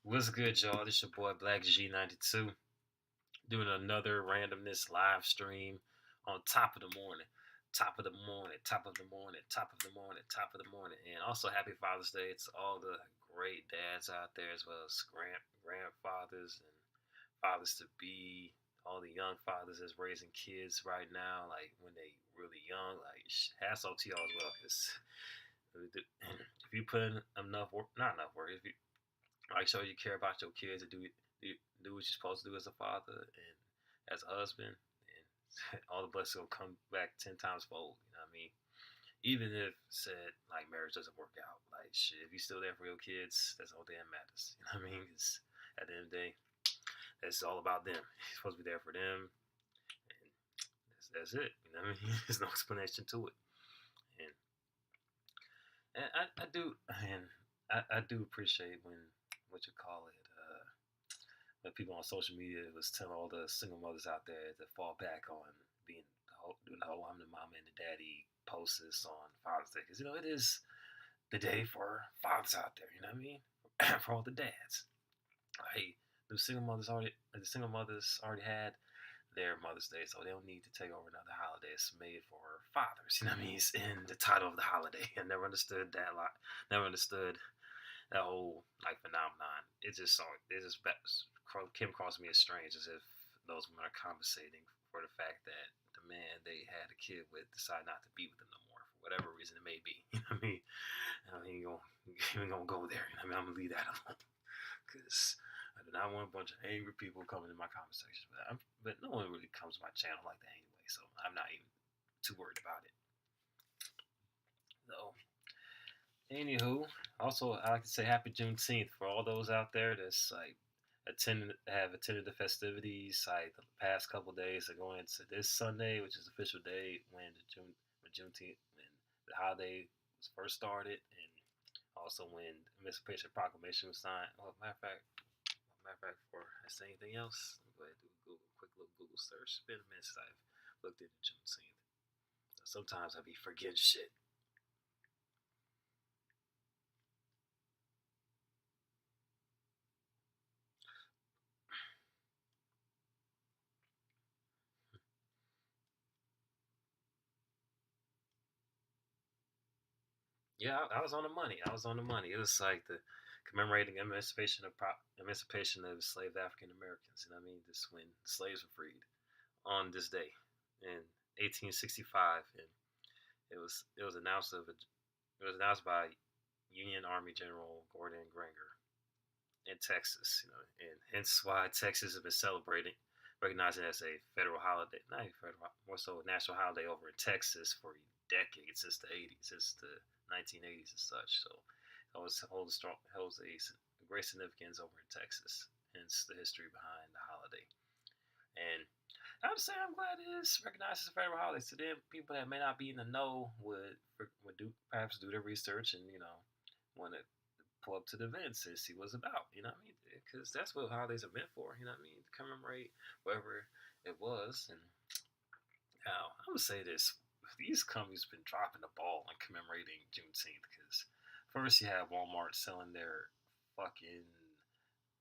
What's good, y'all? This your boy Black G92 doing another randomness live stream on top of the morning. Top of the morning, top of the morning, top of the morning, top of the morning. And also happy Father's Day to all the great dads out there as well as grandfathers and fathers to be, all the young fathers that's raising kids right now, like when they really young, like hats off to y'all as well. Because if you put in enough work, not enough work, if you like show you care about your kids and do what you're supposed to do as a father and as a husband, and all the blessings will come back 10 times fold. You know what I mean? Even if said like marriage doesn't work out, like shit, if you're still there for your kids, that's all damn matters. You know what I mean? Because at the end of the day, it's all about them. You're supposed to be there for them, and that's it. You know what I mean? There's no explanation to it, and I do and I do appreciate when what you call it. When people on social media was telling all the single mothers out there to fall back on being doing the whole I'm the mama and the daddy posts on Father's Day, because it is the day for fathers out there. You know what I mean? For all the dads. Hey, the single mothers already had their Mother's Day, so they don't need to take over another holiday. It's made for fathers. You know what I mean? It's in the title of the holiday. I never understood that lot. Never understood that whole like phenomenon. It just came across me as strange, as if those women are compensating for the fact that the man they had a kid with decided not to be with them no more for whatever reason it may be. You know what I mean? I ain't gonna go there. You know what I mean? I'm gonna leave that alone because I do not want a bunch of angry people coming in my conversations. But no one really comes to my channel like that anyway, so I'm not even too worried about it. So, anywho, also I like to say Happy Juneteenth for all those out there that's like attended the festivities like the past couple of days are going into this Sunday, which is the official day when Juneteenth when the holiday was first started, and also when the Emancipation Proclamation was signed. Oh, matter of fact, before I say anything else, let me go ahead and do a quick little Google search. It's been a minute since I've looked into Juneteenth. Sometimes I be forgetting shit. Yeah, I was on the money. I was on the money. It was like the commemorating emancipation of enslaved African Americans. You know what I mean? This when slaves were freed on this day in 1865, and it was announced by Union Army General Gordon Granger in Texas. And hence why Texas has been celebrating, recognizing it as a federal holiday, not a federal, more so a national holiday over in Texas for decades since the 80s, since the 1980s and such. So it always holds a great significance over in Texas. Hence the history behind the holiday. And I would say I'm glad it is recognized as a federal holiday. To them, people that may not be in the know would perhaps do their research and want to pull up to the events and see what it's about. You know what I mean? Because that's what holidays are meant for. You know what I mean? To commemorate whatever it was. And now I'm gonna say this: these companies have been dropping the ball on commemorating Juneteenth. Because first you have Walmart selling their fucking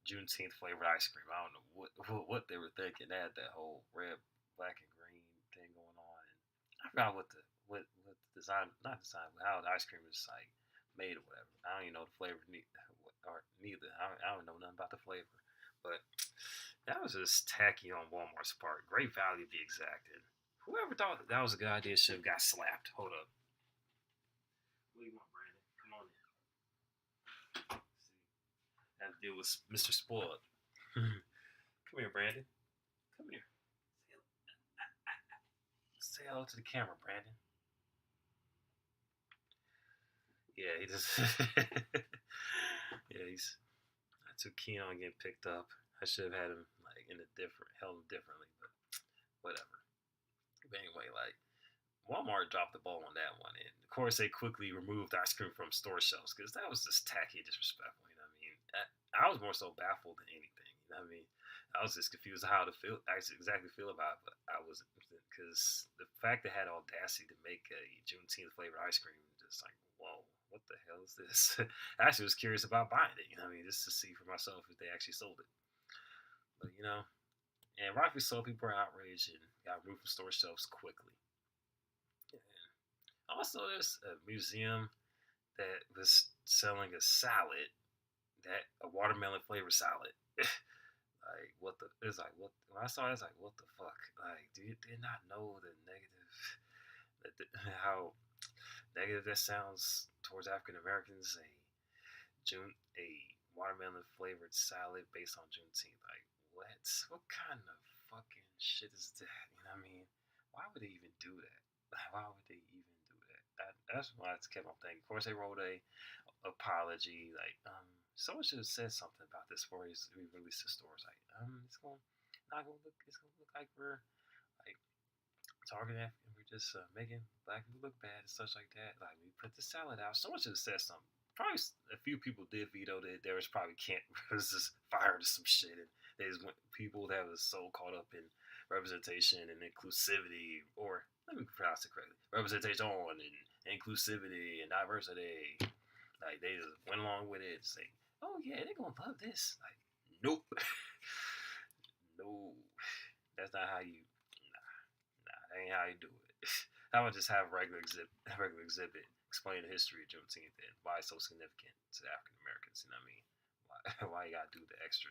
Juneteenth flavored ice cream. I don't know what they were thinking. They had that whole red, black, and green thing going on. And I forgot what the design, not design, but how the ice cream is like made or whatever. I don't even know the flavor or neither. I don't know nothing about the flavor. But that was just tacky on Walmart's part. Great value to be exact. And whoever thought that was a good idea should have got slapped. Hold up. What do you want, Brandon? Come on in. See, that deal with Mr. Spoiled. Come here, Brandon. Come here. Say hello to the camera, Brandon. Yeah, he just. Yeah, he's not too keen on getting picked up. I should have had him like held him differently, but whatever. But anyway, like Walmart dropped the ball on that one, and of course they quickly removed ice cream from store shelves because that was just tacky and disrespectful. You know what I mean? I was more so baffled than anything. You I mean, I was just confused how to feel, actually exactly feel about it, but I was because the fact they had audacity to make a Juneteenth flavored ice cream, just like, whoa, what the hell is this? I actually was curious about buying it. I mean, just to see for myself if they actually sold it. But and rightfully so, people are outraged and got removed from store shelves quickly. And also, there's a museum that was selling a salad, that a watermelon flavored salad. Like what the? It's like what? When I saw it, it's like what the fuck? Like, do you did not know the negative, how negative that sounds towards African Americans? A watermelon flavored salad based on Juneteenth. Like what? What kind of fucking shit is that? You know what I mean? Why would they even do that? Why would they even do that? That's why I kept on thinking. Of course, they wrote a apology. Like, someone should have said something about this before we release the stores. Like, it's going not gonna look. It's gonna look like we're like targeting African. We're just making black people look bad and such like that. Like, we put the salad out. Someone should have said something. Probably a few people did veto that. There was probably can't was just fired or some shit, and they just went people that was so caught up in representation and inclusivity, or let me pronounce it correctly, representation and inclusivity and diversity. Like they just went along with it, saying, "Oh yeah, they're gonna love this." Like, nope, no, that's not how you. Nah, that ain't how you do it. How about just have regular exhibit explain the history of Juneteenth and why it's so significant to African Americans. You know what I mean? Why you gotta do the extra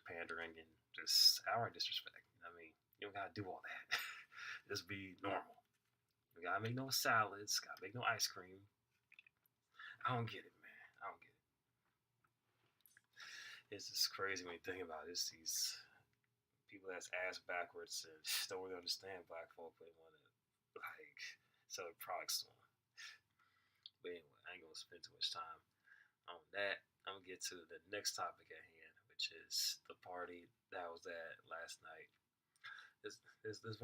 pandering and just outright disrespect. You know what I mean? You don't gotta do all that. Just be normal. You gotta make no salads. Gotta make no ice cream. I don't get it, man. I don't get it. It's just crazy when you think about it. It's these people that's ass backwards and don't really understand black folk, but they want to like sell products to them. But anyway, I ain't gonna spend too much time on that. I'm gonna get to the next topic at hand, which is the party that I was at last night. This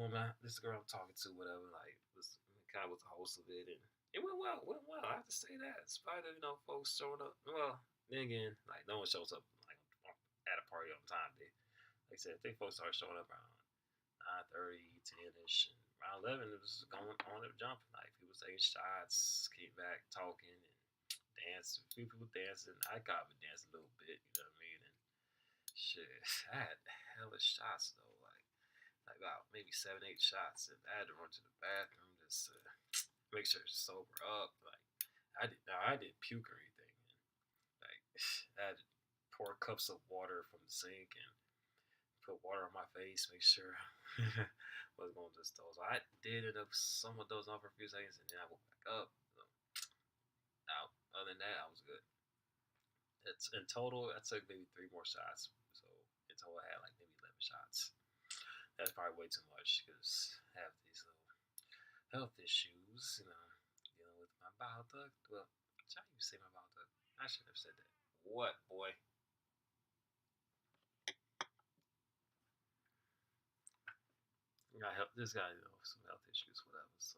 woman, this girl I'm talking to, whatever, like this kind of was the host of it, and it went well. Went well. I have to say that, in spite of folks showing up. Well, then again, like no one shows up like at a party on time. Like I said, they folks start showing up around 9:30, 10ish, and around 11 it was going on and jumping. Like people taking shots, came back talking and dancing. A few people dancing. I got to dance a little bit. You know what I mean? And shit, I had hella shots though. Like about maybe 7, 8 shots, and I had to run to the bathroom just to make sure to sober up. Like I didn't puke or anything. And, like I had to pour cups of water from the sink and put water on my face, make sure was going to just doze. I did end up somewhat dozing off for a few seconds, and then I woke back up. So, now, other than that, I was good. It's in total, I took maybe 3 more shots. So in total, I had like maybe 11 shots. That's probably way too much because I have these little health issues, dealing with my bile duct. Well, should I even say my bile duct? I shouldn't have said that. What, boy? This guy, some health issues, whatever. So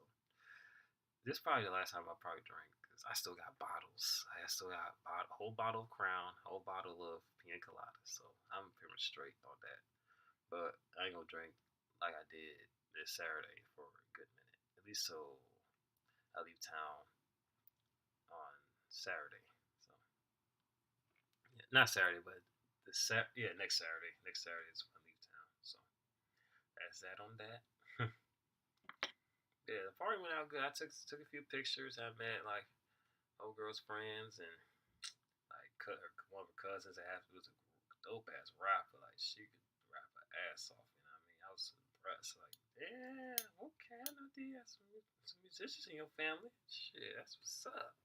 this is probably the last time I probably drank because I still got bottles. I still got a whole bottle of Crown, a whole bottle of Pina Colada. So I'm pretty much straight on that. But I ain't gonna drink like I did this Saturday for a good minute. At least so I leave town on Saturday. So yeah, not Saturday, but next Saturday. Next Saturday is when I leave town. So that's that on that. Yeah, the party went out good. I took a few pictures. I met like old girl's friends and like one of her cousins. Was a dope ass rapper. Like she could rap her ass off. You know what I mean? I was impressed. Like, yeah, okay, I know you got some musicians in your family. Shit, that's what's up,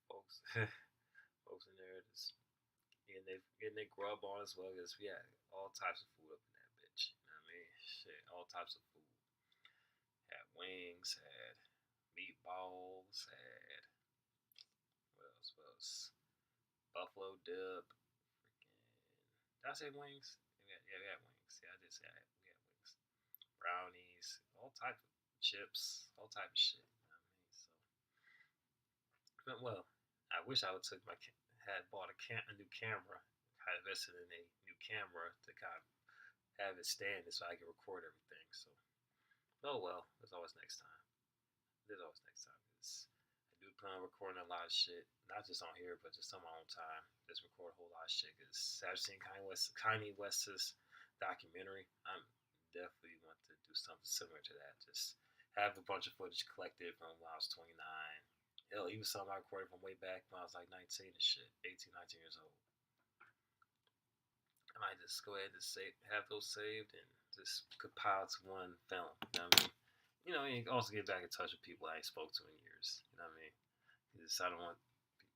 folks. Folks in there just getting their grub on as well because we had all types of food up in that bitch. You know what I mean? Shit, all types of food. Had wings, had meatballs, had what else? What else? Buffalo dip. Freaking. Did I say wings? Yeah, we had wings. Yeah, I did say we had wings. Brownies, all types of chips, all type of shit. You know what I mean? So, but well, I wish I would took my had bought a new camera. I invested in a new camera to kind of have it standing so I can record everything. So, oh well, there's always next time. There's always next time. I do plan on recording a lot of shit, not just on here, but just on my own time. Just record a whole lot of shit. Cause I've seen Kanye West's documentary. I'm definitely want to do something similar to that. Just have a bunch of footage collected from when I was 29. Hell, even some I recorded from way back when I was like 19 and shit, 18, 19 years old. I might just go ahead and have those saved and just compile to one film. You know what I mean? You know, and also get back in touch with people I ain't spoke to in years. You know what I mean? Because I don't want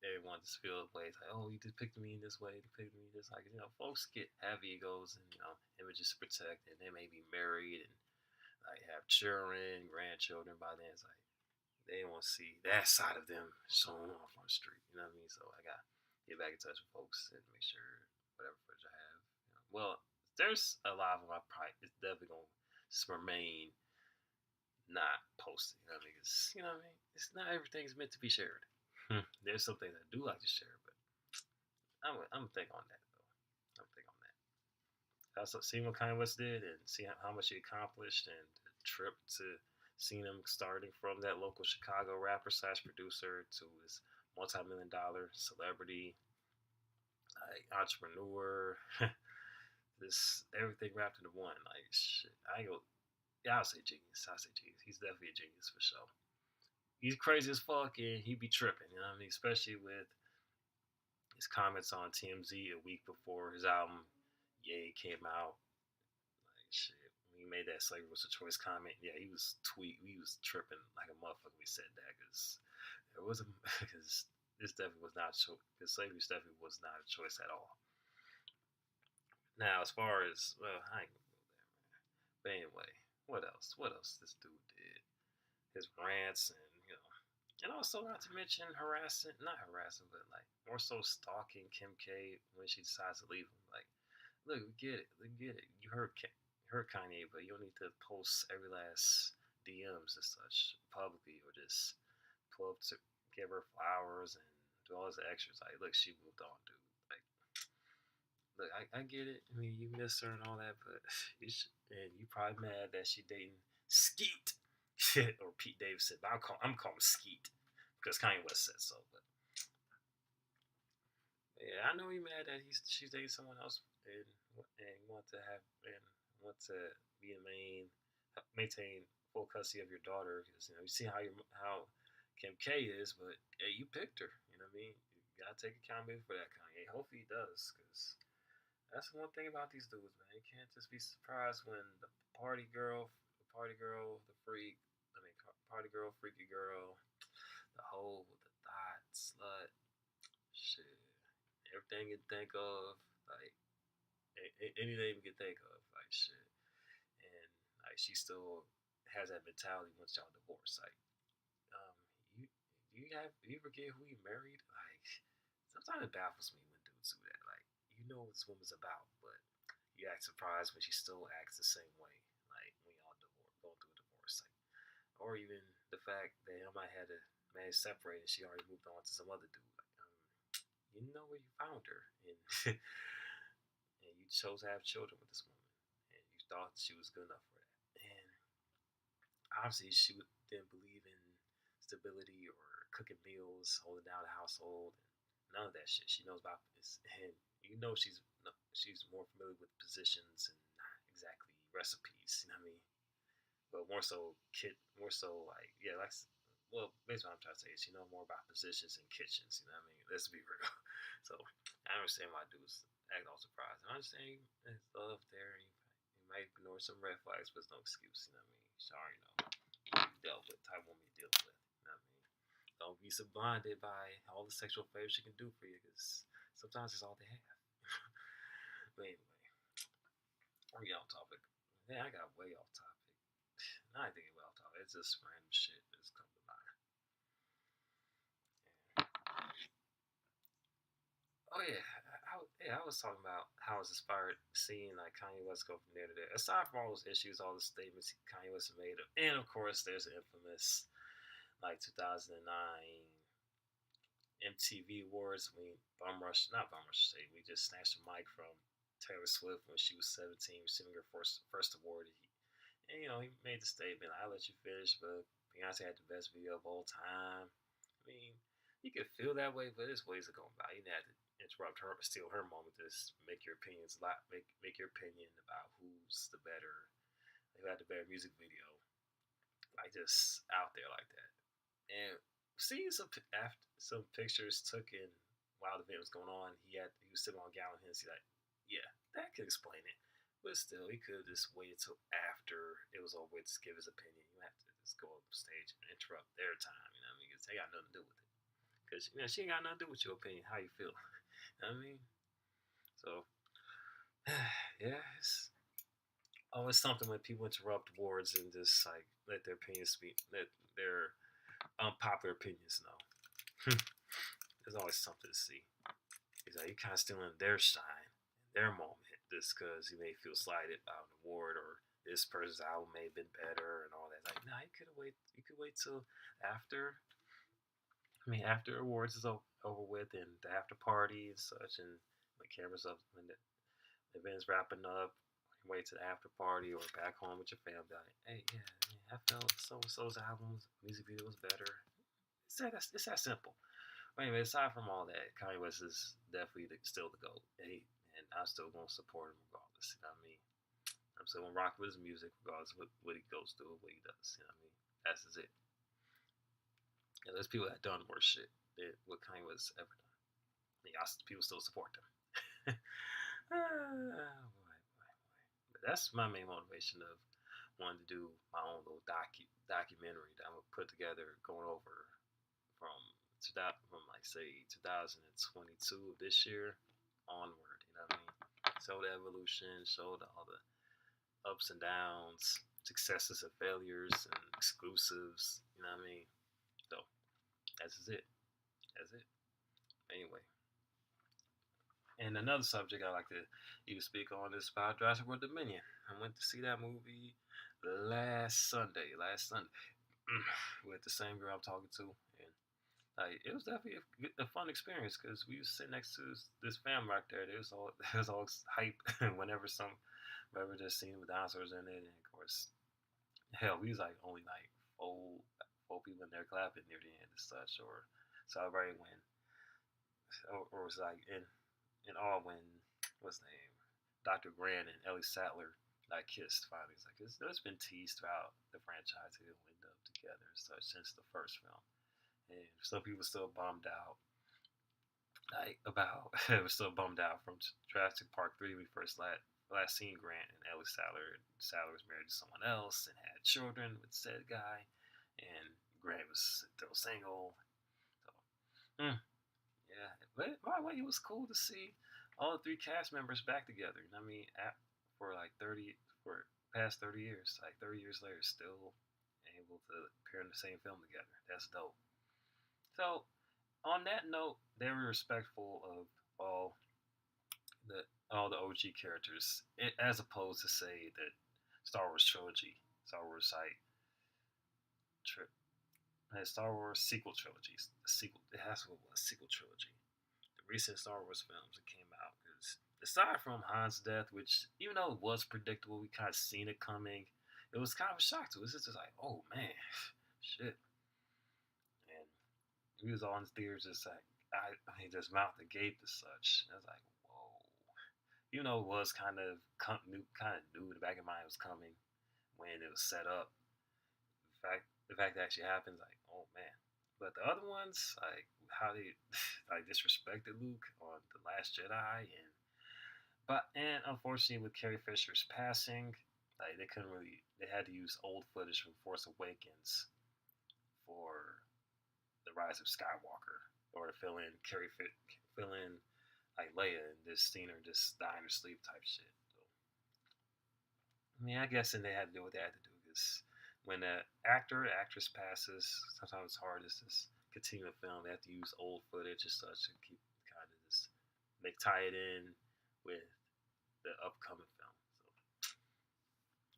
everyone to feel the way it's like, oh, you depicted me in this way, depicted me in this. Like, you know, folks have egos and, you know, images to protect, and they may be married and like have children, grandchildren by then. It's like, they want to see that side of them shown off on the street. You know what I mean? So I got to get back in touch with folks and make sure whatever footage I have. You know, well, there's a lot of them I probably, it's definitely going to remain not posted. You know what I mean? Because, you know what I mean? It's not everything's meant to be shared. There's some things I do like to share, but I'm think on that though. I'm think on that. I also seen what Kanye West did and see how much he accomplished and the trip to seeing him starting from that local Chicago rapper slash producer to his multi-million-dollar celebrity, like entrepreneur. This everything wrapped into one. Like shit. I go. Yeah, I'll say genius. I'll say genius. He's definitely a genius for sure. He's crazy as fuck and he be tripping. You know what I mean? Especially with his comments on TMZ a week before his album Yay came out. Like shit, when he made that slavery was a choice comment, yeah, he was tripping like a motherfucker. We said that because it was because this definitely was not a choice. Because slavery definitely was not a choice at all. Now, as far as well, I ain't gonna go there, man. But anyway, what else? What else this dude did? His rants and and also not to mention harassing, not harassing, but like more so stalking Kim K when she decides to leave him. Like, look, we get it. You heard Kanye, but you don't need to post every last DMs and such publicly, or just pull up to give her flowers and do all this extras. Like, look, she moved on, dude. Like, look, I get it. I mean, you miss her and all that, but and you probably mad that she dating Skeet or Pete Davidson. But I'm calling him Skeet because Kanye West said so. But yeah, I know he's mad that she's dating someone else and want to have and want to be a maintain full custody of your daughter because you see how Kim K is, but hey, you picked her. You know what I mean? You gotta take accountability for that, Kanye. Hopefully he does, because that's the one thing about these dudes, man. You can't just be surprised when the the freak, party girl, freaky girl, the thought, slut, shit, everything you think of, like anything you can think of, like shit, and like she still has that mentality once y'all divorce, like, um, you you forget who you married, like sometimes it baffles me when dudes do that, like you know what this woman's about, but you act surprised when she still acts the same way, like when y'all going through a divorce, like, or even the fact that I might have to man separated, she already moved on to some other dude. Like, you know where you found her, and and you chose to have children with this woman, and you thought she was good enough for that. And obviously, she didn't believe in stability or cooking meals, holding down the household, and none of that shit. She knows about this, and you know she's more familiar with positions and not exactly recipes. You know what I mean? But more so like yeah, like well, basically what I'm trying to say is more about positions and kitchens. You know what I mean? Let's be real. So I understand why dudes act all surprised. I understand there's love there. You might ignore some red flags, but it's no excuse. You know what I mean? Sorry, you dealt with type of woman you deal with. You know what I mean? Don't be so blinded by all the sexual favors she can do for you, because sometimes it's all they have. But anyway, we get off topic. Yeah, I got way off topic. I ain't thinking about topic. It's just random shit that's come to mind. Oh yeah, I was talking about how I was inspired seeing like Kanye West go from there to there. Aside from all those issues, all the statements Kanye West made, and of course there's the infamous like 2009 MTV Awards. Bum Rush Say, we just snatched a mic from Taylor Swift when she was 17, receiving her first award. And he made the statement, "I'll let you finish, but Beyonce had the best video of all time." I mean, you could feel that way, but there's ways of going about it. You didn't have to interrupt her, steal her moment. Just make your opinions make your opinion about who's the better, who had the better music video, like just out there like that. And seeing some pictures taken while the event was going on, he was sitting on Gallon Hens. He's like, yeah, that could explain it. But still, he could have just waited till after it was over with to give his opinion. You have to just go up stage and interrupt their time. You know what I mean? Because they got nothing to do with it. Because she ain't got nothing to do with your opinion, how you feel. You know what I mean? So, yeah, it's always something when people interrupt awards and just like let their opinions speak, let their unpopular opinions know. There's always something to see. He's like, you kind of stealing their shine, their moment, just because you may feel slighted about an award or this person's album may have been better and all that. Like, nah, you could wait. You could wait till after. I mean, after awards is over with and the after party and such, and the cameras up when the event's wrapping up. You wait to the after party or back home with your family. Like, hey, yeah, I felt so and so's albums, music video was better. It's that simple. But anyway, aside from all that, Kanye West is definitely still the GOAT. And I'm still going to support him regardless. You know what I mean? I'm still going to rock with his music regardless of what he goes through, what he does. You know what I mean? That's just it. And there's people that done worse shit than what Kanye West ever done. And people still support them. Boy. But that's my main motivation of wanting to do my own little documentary that I'm going to put together going over from like say 2022 of this year onward. You know what I mean? Show the evolution, show all the ups and downs, successes and failures, and exclusives. You know what I mean? So that's it. That's it. Anyway, and another subject I like to even speak on is about Jurassic World Dominion. I went to see that movie last Sunday. With the same girl I'm talking to, and like it was definitely a fun experience because we was sitting next to this family right there. It was all hype whenever this scene with dinosaurs in it, and of course, hell, we was like only like four people in there clapping near the end and such, or celebrating when, or it was like in all when what's the name, Dr. Grant and Ellie Sattler like kissed finally. It's like it's been teased throughout the franchise to end up together and such since the first film. And some people still bummed out, like about was still bummed out from Jurassic Park 3. We last seen Grant and Ellie Sattler. Sattler was married to someone else and had children with said guy, and Grant was still single. So, yeah, but by the way, it was cool to see all the three cast members back together. You know what I mean? For like 30, for past 30 years, like 30 years later, still able to appear in the same film together. That's dope. So, on that note, they were respectful of all the OG characters, as opposed to say that Star Wars trilogy, Star Wars Star Wars sequel trilogies. It has to be a sequel trilogy. The recent Star Wars films that came out, because aside from Han's death, which even though it was predictable, we kind of seen it coming. It was kind of a shock to us. It's just like, oh man, shit. And we was all in theaters, just like I just mouth agape as such. And I was like, whoa. Even though it was kind of new in the back of my mind, it was coming when it was set up. The fact that actually happens, like, oh man. But the other ones, like how they like disrespected Luke on The Last Jedi, and unfortunately with Carrie Fisher's passing, like they had to use old footage from Force Awakens for The Rise of Skywalker, or to fill in like Leia and just seeing her just die in her sleep type shit. So, I mean, I guess and they had to do what they had to do because when an actress passes, sometimes it's hard to just continue a film. They have to use old footage and such to keep kind of just tie it in with the upcoming film.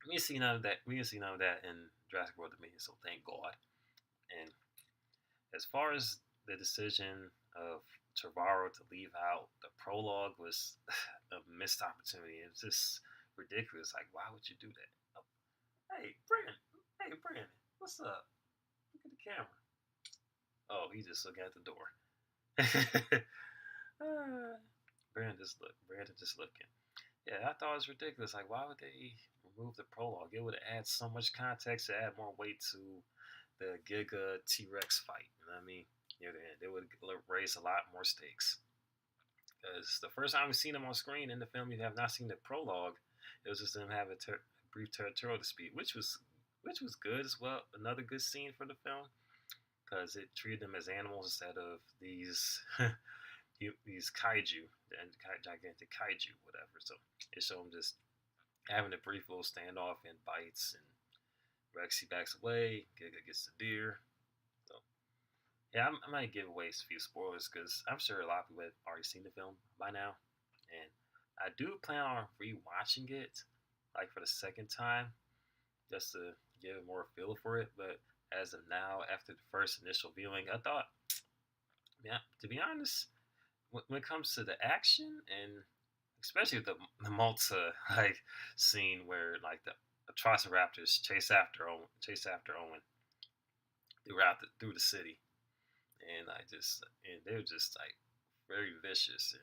So we didn't see none of that. We didn't see none of that in Jurassic World Dominion. So thank God. And as far as the decision of Trevorrow to leave out the prologue was a missed opportunity. It's just ridiculous. Like, why would you do that? Oh, hey, Brandon. Hey, Brandon. What's up? Look at the camera. Oh, he's just looking at the door. Brandon just looking. Yeah, I thought it was ridiculous. Like, why would they remove the prologue? It would add so much context to add more weight to the Giga T Rex fight. You know what I mean? Near the end, it would raise a lot more stakes. Because the first time we seen him on screen in the film, you have not seen the prologue. It was just them having a brief territorial dispute, which was good as well. Another good scene for the film because it treated them as animals instead of these these kaiju and gigantic kaiju, whatever. So it showed them just having a brief little standoff and bites, and Rexy backs away. Giga gets the deer. So yeah, I might give away a few spoilers because I'm sure a lot of people have already seen the film by now, and I do plan on rewatching it, like for the second time, just to give more feel for it. But as of now, after the first initial viewing, I thought, yeah, to be honest, when it comes to the action and especially the Malta like scene where like the Atrociraptors chase after Owen through the city, and they're just like very vicious, and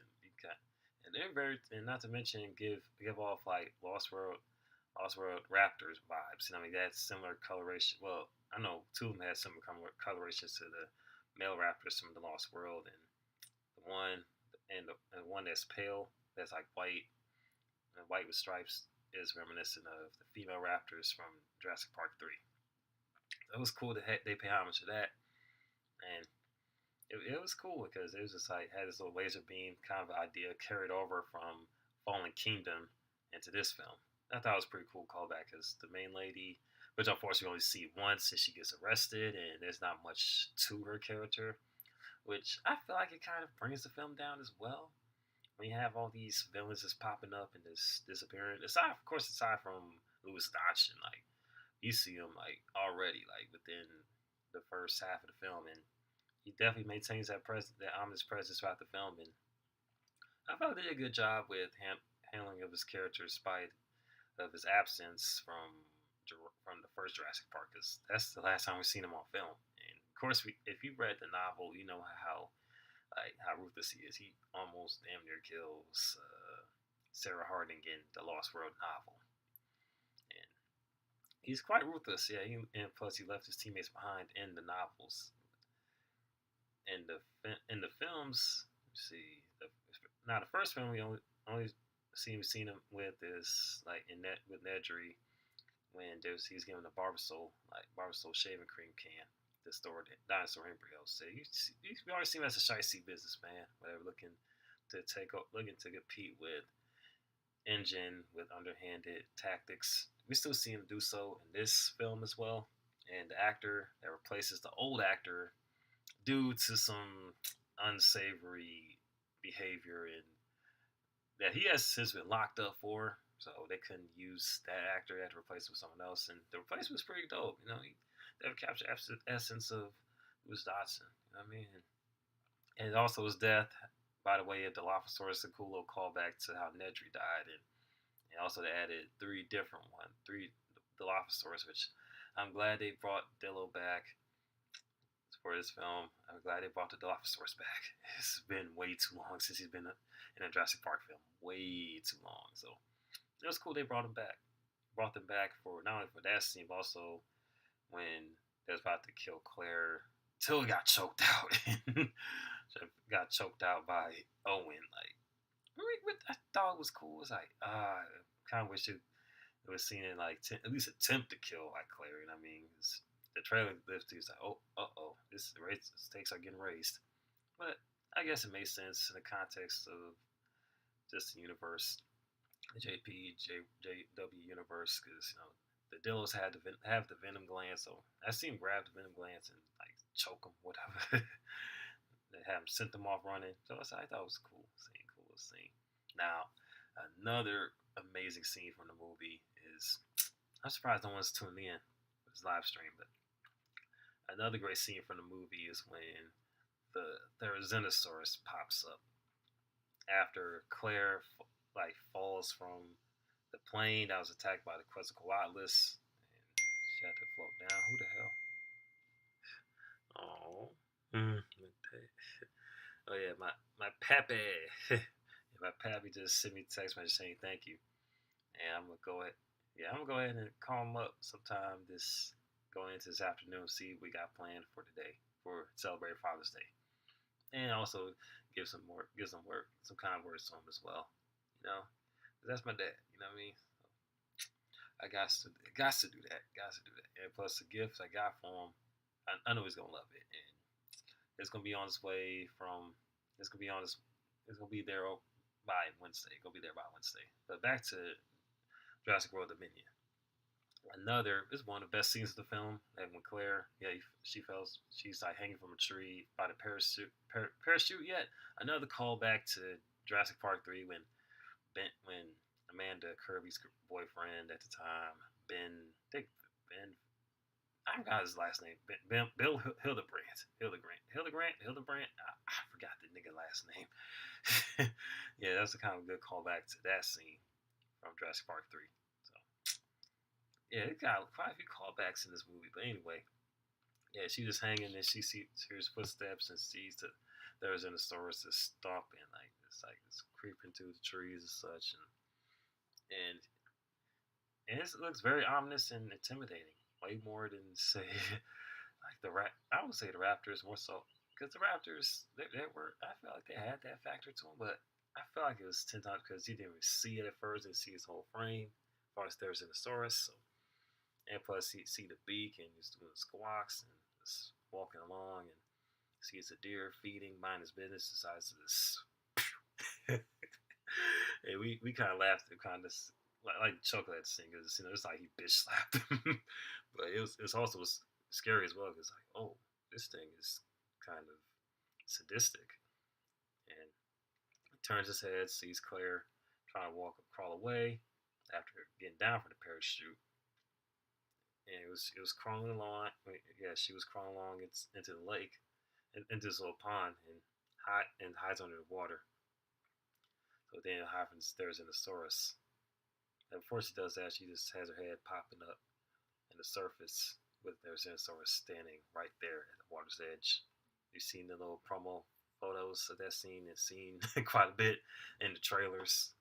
they're very, and not to mention give off like Lost World Raptors vibes. And I mean that's similar coloration. Well, I know two of them had similar colorations to the male raptors from the Lost World, and the one and one that's pale, that's like white and white with stripes, is reminiscent of the female raptors from Jurassic Park 3. It was cool that they pay homage to that, and it was cool because it was just like had this little laser beam kind of idea carried over from Fallen Kingdom into this film. I thought it was a pretty cool callback because the main lady, which unfortunately we only see once, and she gets arrested, and there's not much to her character, which I feel like it kind of brings the film down as well. When you have all these villains just popping up and just disappearing, aside from Louis Dodson, like you see him like already like within the first half of the film, and he definitely maintains that ominous presence throughout the film, and I felt he did a good job with handling of his character, despite of his absence from the first Jurassic Park, because that's the last time we've seen him on film. And of course, if you read the novel, you know how ruthless he is. He almost damn near kills Sarah Harding in the Lost World novel, and he's quite ruthless. Yeah, and plus he left his teammates behind in the novels. In the films, see, now the first film we only seen him with is like with Nedry when he's given a Barbasol shaving cream can to store the dinosaur embryos. So you always see him as a shicey businessman, whatever, looking to compete with Engine with underhanded tactics. We still see him do so in this film as well. And the actor that replaces the old actor due to some unsavory behavior and that he has since been locked up for, so they couldn't use that actor. They had to replace him with someone else, and the replacement was pretty dope. They have captured the essence of Louis Dodson. You know what I mean? And also his death, by the way, of Dilophosaurus, a cool little callback to how Nedry died, and also they added three Dilophosaurs, which I'm glad they brought Dillo back for this film. I'm glad they brought the Dilophosaurus back. It's been way too long since he's been in a Jurassic Park film. Way too long. So it was cool they brought him back. Brought them back for not only for that scene, but also when they was about to kill Claire till he got choked out. Got choked out by Owen. Like, I thought it was cool. It was like, I kind of wish it was seen in like at least attempt to kill like Claire. You know what I mean? The trailer lifted. He's like, this stakes are getting raised. But I guess it makes sense in the context of just the universe, the JWD universe, because the Dillos have the venom gland, so I see him grab the venom glands and like choke them, whatever. They have him sent them off running. So I thought it was cool scene. Now, another amazing scene from the movie is, I'm surprised no one's tuning in with this live stream, but another great scene from the movie is when the Zenosaurus pops up after Claire like falls from the plane that was attacked by the Quetzalcoatlus, and she had to float down. Who the hell? Oh, oh yeah, my pappy. My pappy just sent me a text message saying thank you, and I'm gonna go ahead. Yeah, I'm gonna go ahead and call him up sometime this going into this afternoon. See what we got planned for today for celebrate Father's Day, and also give some work, some kind words to him as well. You know, 'cause that's my dad. You know what I mean? Got to do that. Got to do that. And plus the gifts I got for him, I know he's gonna love it, and it's gonna be on its way from. It's gonna be on its. It's gonna be there by Wednesday. It's gonna be there by Wednesday. But back to Jurassic World Dominion. Another is one of the best scenes of the film. And when Claire, yeah, she fell. She's like hanging from a tree by the parachute. Yet another callback to Jurassic Park 3 when Amanda Kirby's boyfriend at the time, Ben, I forgot his last name. Bill Hildebrand. I forgot the nigga last name. Yeah, that's a kind of good callback to that scene from Jurassic Park 3. So yeah, it got quite a few callbacks in this movie. But anyway, yeah, she just hanging and she hears footsteps and sees there's in the stores just stomping it's creeping through the trees and such, and it looks very ominous and intimidating, way more than say like I would say the Raptors more so because the Raptors they were I felt like they had that factor to them, but I felt like it was 10 times because you didn't really see it at first and see his whole frame as far as there's in the Therizinosaurus. So and plus he see the beak and he's doing squawks and just walking along and sees a deer feeding, mind his business, decides to just. Hey, we kind of laughed and kind of like chuckle at the scene because it's like he bitch slapped him, but it's also scary as well because like this thing is kind of sadistic, and he turns his head, sees Claire trying to crawl away after getting down from the parachute, and it was crawling along. Yeah, she was crawling along into the lake, into this little pond, and hides under the water. So then it happens there's an Therizinosaurus. And before she does that, she just has her head popping up in the surface with their Zenosaurus standing right there at the water's edge. You've seen the little promo photos of that scene and seen quite a bit in the trailers.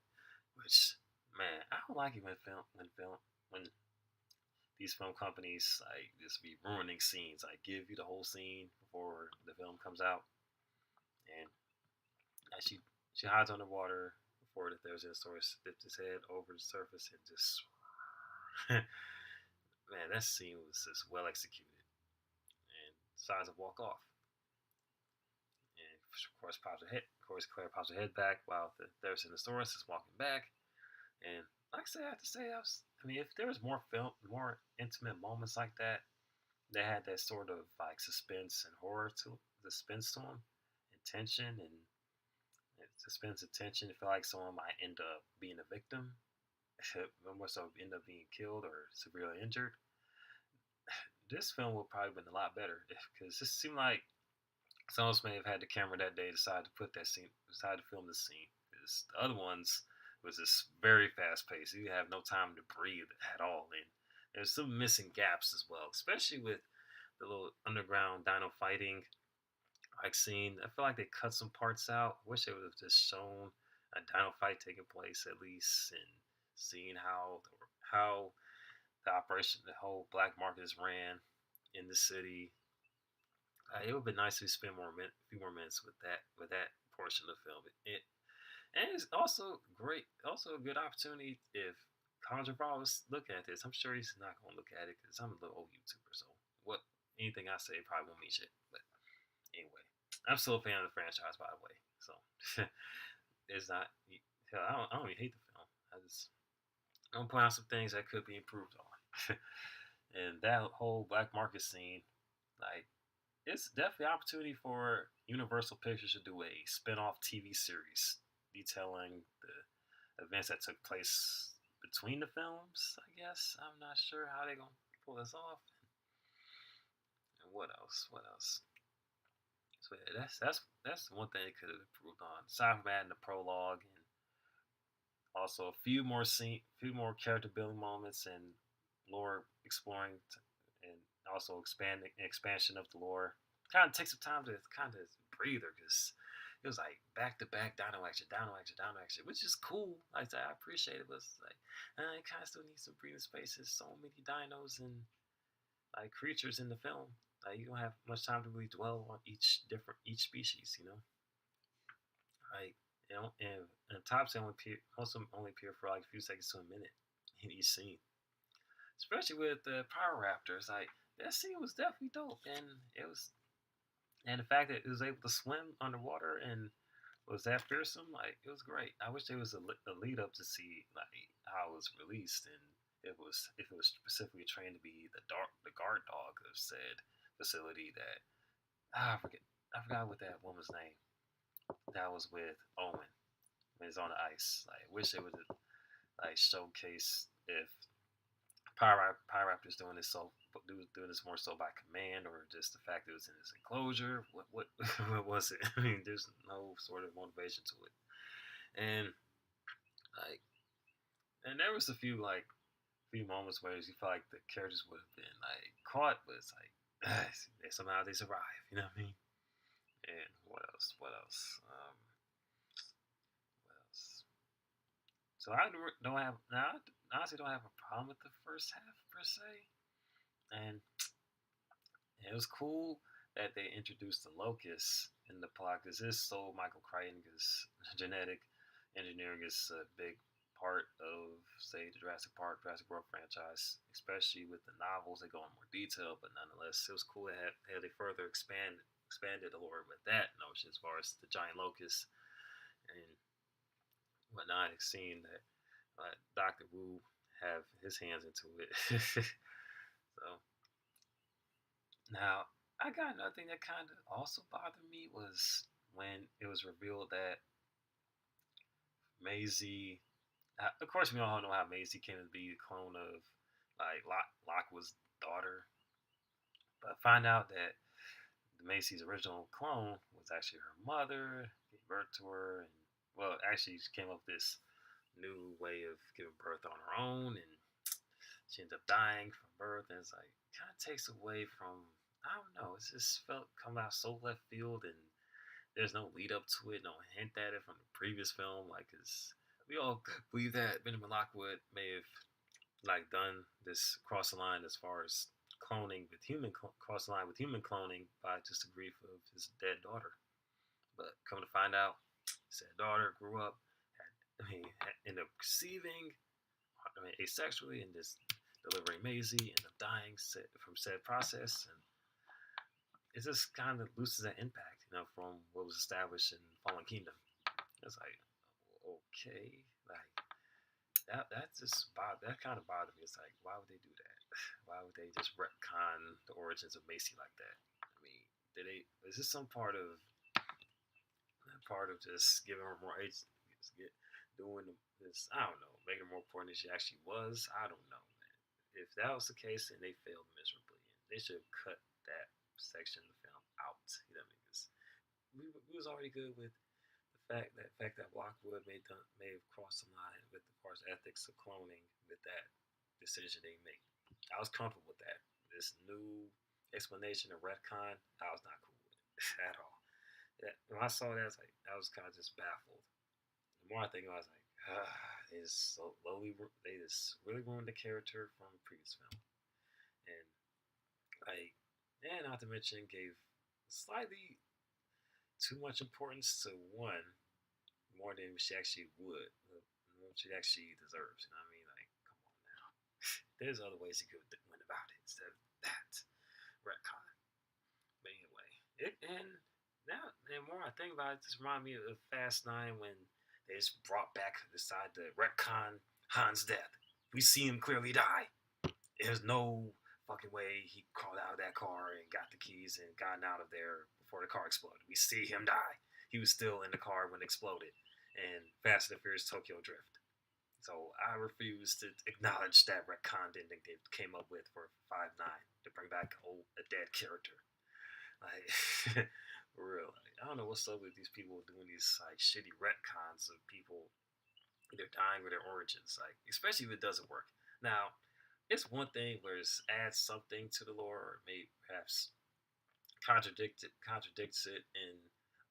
Which, man, I don't like it when these film companies like just be ruining scenes. Like give you the whole scene before the film comes out, and she hides underwater before the Therizinosaurus dips his head over the surface and just man, that scene was just well executed and decides to walk off. And of course, Claire pops her head back while the Therizinosaurus is walking back. And like I said, I have to say, I mean, if there was more intimate moments like that, they had that sort of like suspense and suspense to them, and tension and suspense and tension. It felt like someone might end up being a victim, more so end up being killed or severely injured. This film would probably been a lot better because this seemed like someone may have had the camera that day, decided to film this scene. Because the other ones was just very fast paced. You have no time to breathe at all, and there's some missing gaps as well, especially with the little underground dino fighting like scene. I feel like they cut some parts out. I wish they would have just shown a dino fight taking place at least, and seeing how the operation, the whole black market is ran in the city. It would be nice to spend a few more minutes with that portion of the film. And it's also a good opportunity if Conjure was looking at this. I'm sure he's not going to look at it because I'm a little old YouTuber. So anything I say probably won't mean shit. But anyway, I'm still a fan of the franchise, by the way. So it's not. Hell, I don't even hate the film. I'm point out some things that could be improved on. And that whole black market scene, like, it's definitely an opportunity for Universal Pictures to do a spin-off TV series detailing the events that took place between the films, I guess. I'm not sure how they're going to pull this off. And what else? So yeah, that's one thing it could have improved on. Aside from adding the prologue and also a few more character building moments and lore exploring, and also expansion of the lore. Kind of takes some time to kind of breather because it was like back to back dino action, which is cool. Like I said, I appreciate it, but it's like it kind of still needs some breathing spaces. So many dinos and like creatures in the film. Like you don't have much time to really dwell on each species, you know. Like and tops only appear most of them only appear for like a few seconds to a minute in each scene. Especially with the Power Raptors, like that scene was definitely dope, and it was and the fact that it was able to swim underwater and was that fearsome, like it was great. I wish there was a lead up to see like how it was released and if it was specifically trained to be the guard dog of said facility that I forgot what that woman's name that was with Owen when he's on the ice. Like, I wish they would like showcase if Pyraptor's doing this doing this more so by command or just the fact that it was in this enclosure. What was it? I mean, there's no sort of motivation to it, and like, and there was a few moments where you felt like the characters would have been like caught, but it's like somehow they survive. You know what I mean? And what else? What else? So I don't have now. I honestly don't have a problem with the first half per se, and it was cool that they introduced the locust in the plot because this so Michael Crichton because genetic engineering is a big part of say the Jurassic World franchise, especially with the novels. They go in more detail, but nonetheless, it was cool how they further expanded the lore with that notion as far as the giant locust and whatnot. Seeing that Doctor Wu have his hands into it. So now I got another thing that kind of also bothered me was when it was revealed that Maisie. Of course, we all know how Maisie came to be the clone of like Lockwood's daughter, but find out that Maisie's original clone was actually her mother, gave birth to her, and well, actually, she came up with this new way of giving birth on her own, and she ends up dying from birth, and it's like kind of takes away from I don't know. It just felt come out so left field, and there's no lead up to it, no hint at it from the previous film. Like, cause we all believe that Benjamin Lockwood may have like done this cross the line as far as cloning with cross the line with human cloning by just the grief of his dead daughter. But come to find out, said daughter grew up, ended up conceiving, asexually, and just delivering Maisie, ended up dying from said process, and it just kind of loses that impact, from what was established in Fallen Kingdom. It's like, okay, like that kind of bothered me. It's like, why would they do that? Why would they just retcon the origins of Macy like that? I mean, is this some part of just giving her more age, doing this? I don't know, making her more important than she actually was. I don't know, man. If that was the case, then they failed miserably, and they should have cut that section of the film out. You know what I mean? 'Cause we was already good with the fact that Lockwood may have crossed the line with the parts ethics of cloning with that decision they made. I was comfortable with that. This new explanation of retcon, I was not cool with it at all. When I saw that, I was kind of just baffled. The more I think about it, I was like, they just really ruined the character from the previous film, and like, and not to mention gave slightly too much importance to one more than she actually would, what she actually deserves. You know what I mean? Like, come on now. There's other ways you could win about it instead of that retcon. But anyway, and now the more I think about it, this reminds me of Fast Nine when they just brought back decide to retcon Han's death. We see him clearly die. There's no fucking way he crawled out of that car and got the keys and gotten out of there before the car exploded. We see him die. He was still in the car when it exploded. And Fast and the Furious Tokyo Drift. So I refuse to acknowledge that retcon ending they came up with for 5-9 to bring back a dead character. Like, For real. Like, I don't know what's up with these people doing these like shitty retcons of people either dying or their origins. Like, especially if it doesn't work. Now, it's one thing where it adds something to the lore, or maybe perhaps contradicts it in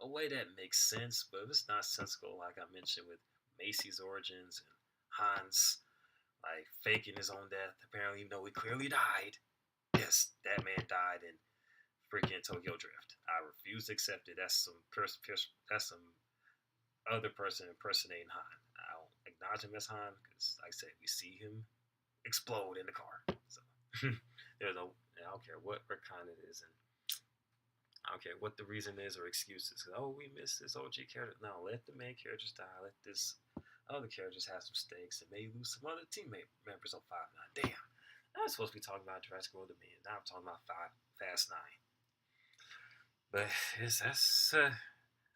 a way that makes sense, but if it's nonsensical, like I mentioned with Macy's origins and Hans like faking his own death, apparently you know he clearly died. Yes, that man died in freaking Tokyo Drift. I refuse to accept it. That's some other person impersonating Han. I don't acknowledge him as Han because, like I said, we see him explode in the car. So there's no, I don't care what kind it is, and I don't care what the reason is or excuses. Oh, we missed this OG character. No, let the main characters die. Let this other characters have some stakes and maybe lose some other teammate members on 5-9. Damn, I was supposed to be talking about Jurassic World Dominion. Now I'm talking about Fast 9. But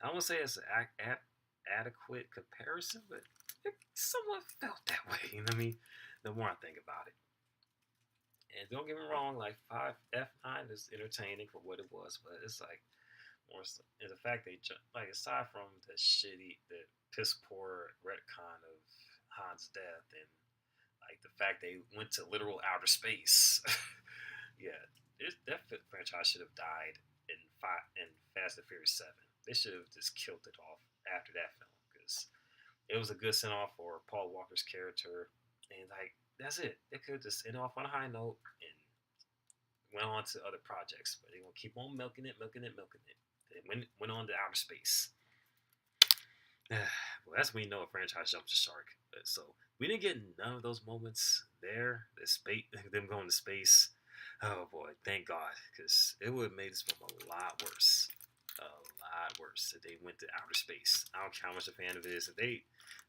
I won't say it's an adequate comparison, but it somewhat felt that way. You know what I mean? The more I think about it. And don't get me wrong, like F9 is entertaining for what it was, but it's like more so, and the fact they like aside from the piss poor retcon of Han's death and like the fact they went to literal outer space, yeah, that franchise should have died in Fast and Furious 7. They should have just killed it off after that film because it was a good send off for Paul Walker's character, and like that's it. They could just end off on a high note and went on to other projects, but they gonna keep on milking it. They went on to outer space. Well, that's when you know a franchise jumped the shark. So we didn't get none of those moments there. The space, them going to space. Oh boy, thank God, because it would have made this film a lot worse. A lot worse if they went to outer space. I don't care how much a fan of it is. If they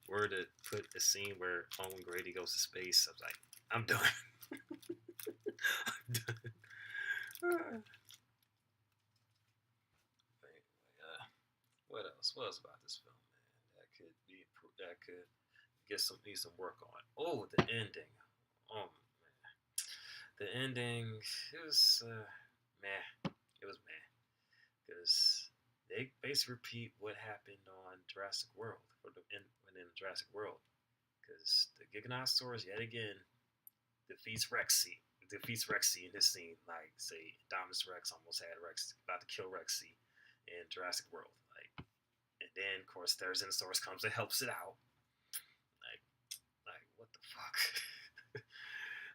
were to put a scene where Owen Grady goes to space, I was like, I'm done. I'm done. What else? What else about this film, man? That could be improved. That could need some work on. Oh, the ending. Oh man, the ending. It was meh. It was meh because they basically repeat what happened on Jurassic World in Jurassic World because the Giganotosaurus yet again defeats Rexy. Defeats Rexy in this scene. Like say, Dominus Rex almost had Rex about to kill Rexy in Jurassic World. Like, and then of course Therizinosaurus comes and helps it out. Like, what the fuck?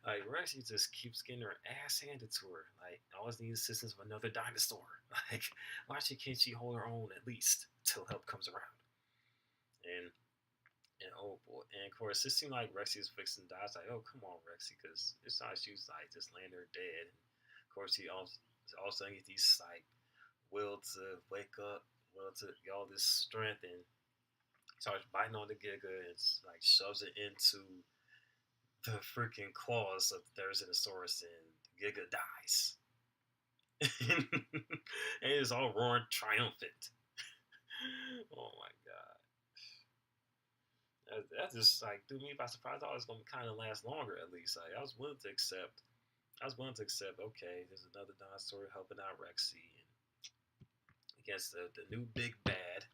Like Rexy just keeps getting her ass handed to her. Like, always needs assistance of another dinosaur. Like, can't she hold her own at least till help comes around? And oh boy, and of course it seemed like Rexy was fixing to die. It's like, oh come on, Rexy, because it's not she was like just laying there dead. And of course he all of a sudden gets these like will to wake up, will to get all this strength, and starts biting on the Giga and like shoves it into the freaking claws of Therizinosaurus, and Giga dies. And it's all roaring triumphant. Oh my god. That just like threw me by surprise. I thought it was gonna kind of last longer at least. Like I was willing to accept. Okay, there's another dinosaur helping out Rexy and against the new big bad.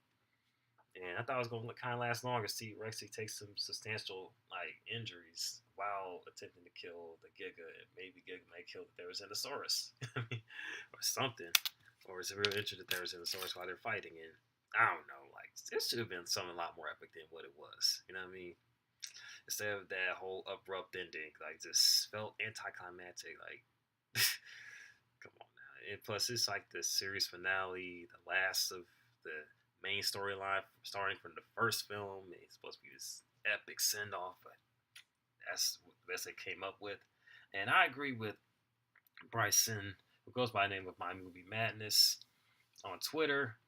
And I thought it was gonna kind of last longer. See Rexy take some substantial like injuries while attempting to kill the Giga, and maybe Giga might kill the Therizinosaurus or something, or is it real injured the Therizinosaurus while they're fighting? And I don't know. Like this should have been something a lot more epic than what it was. You know what I mean? Instead of that whole abrupt ending, like just felt anticlimactic. Like, come on now. And plus, it's like the series finale, the last of the main storyline, starting from the first film. It's supposed to be this epic send off, but that's the best they came up with. And I agree with Bryson, who goes by the name of My Movie Madness on Twitter.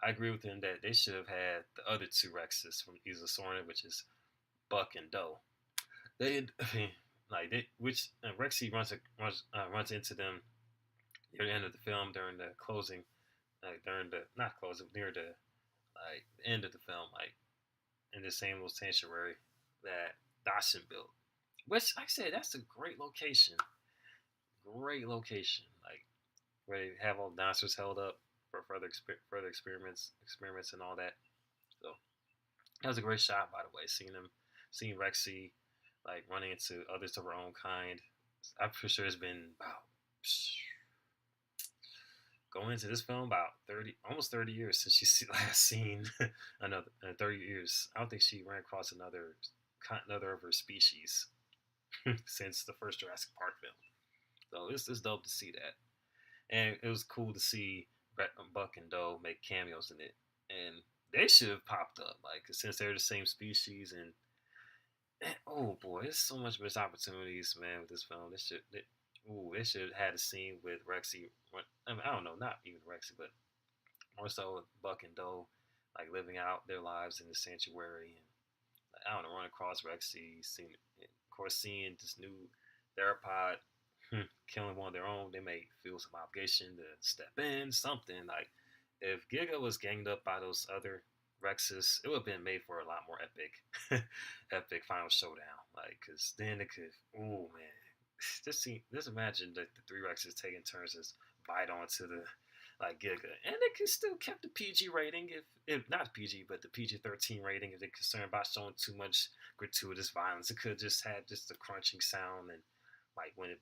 I agree with him that they should have had the other two Rexes from Isla which is Buck and Doe. Rexy runs into them near the end of the film during the closing, near the end of the film, like in the same little sanctuary that Dawson built. Which, like I said, that's a great location. Great location, like where they have all the dinosaurs held up. for further experiments and all that. So that was a great shot, by the way. Seeing Rexy like running into others of her own kind. I'm pretty sure it's been about going into this film about 30 years since she last seen another 30 years. I don't think she ran across another of her species since the first Jurassic Park film. So it's dope to see that, and it was cool to see Buck and Doe make cameos in it, and they should have popped up like since they're the same species. And oh boy, there's so much missed opportunities, man, with this film. They should have had a scene with Rexy. I mean, I don't know, not even Rexy, but more so Buck and Doe, like living out their lives in the sanctuary, and like, I don't know, run across Rexy, seeing this new theropod killing one of their own. They may feel some obligation to step in, something like if Giga was ganged up by those other Rexes, it would have been made for a lot more epic, epic final showdown. Like, cause then it could, oh man, just imagine the three Rexes taking turns to bite onto the like Giga, and it could still kept the PG rating if not PG but the PG-13 rating if they're concerned about showing too much gratuitous violence. It could just had just a crunching sound and like when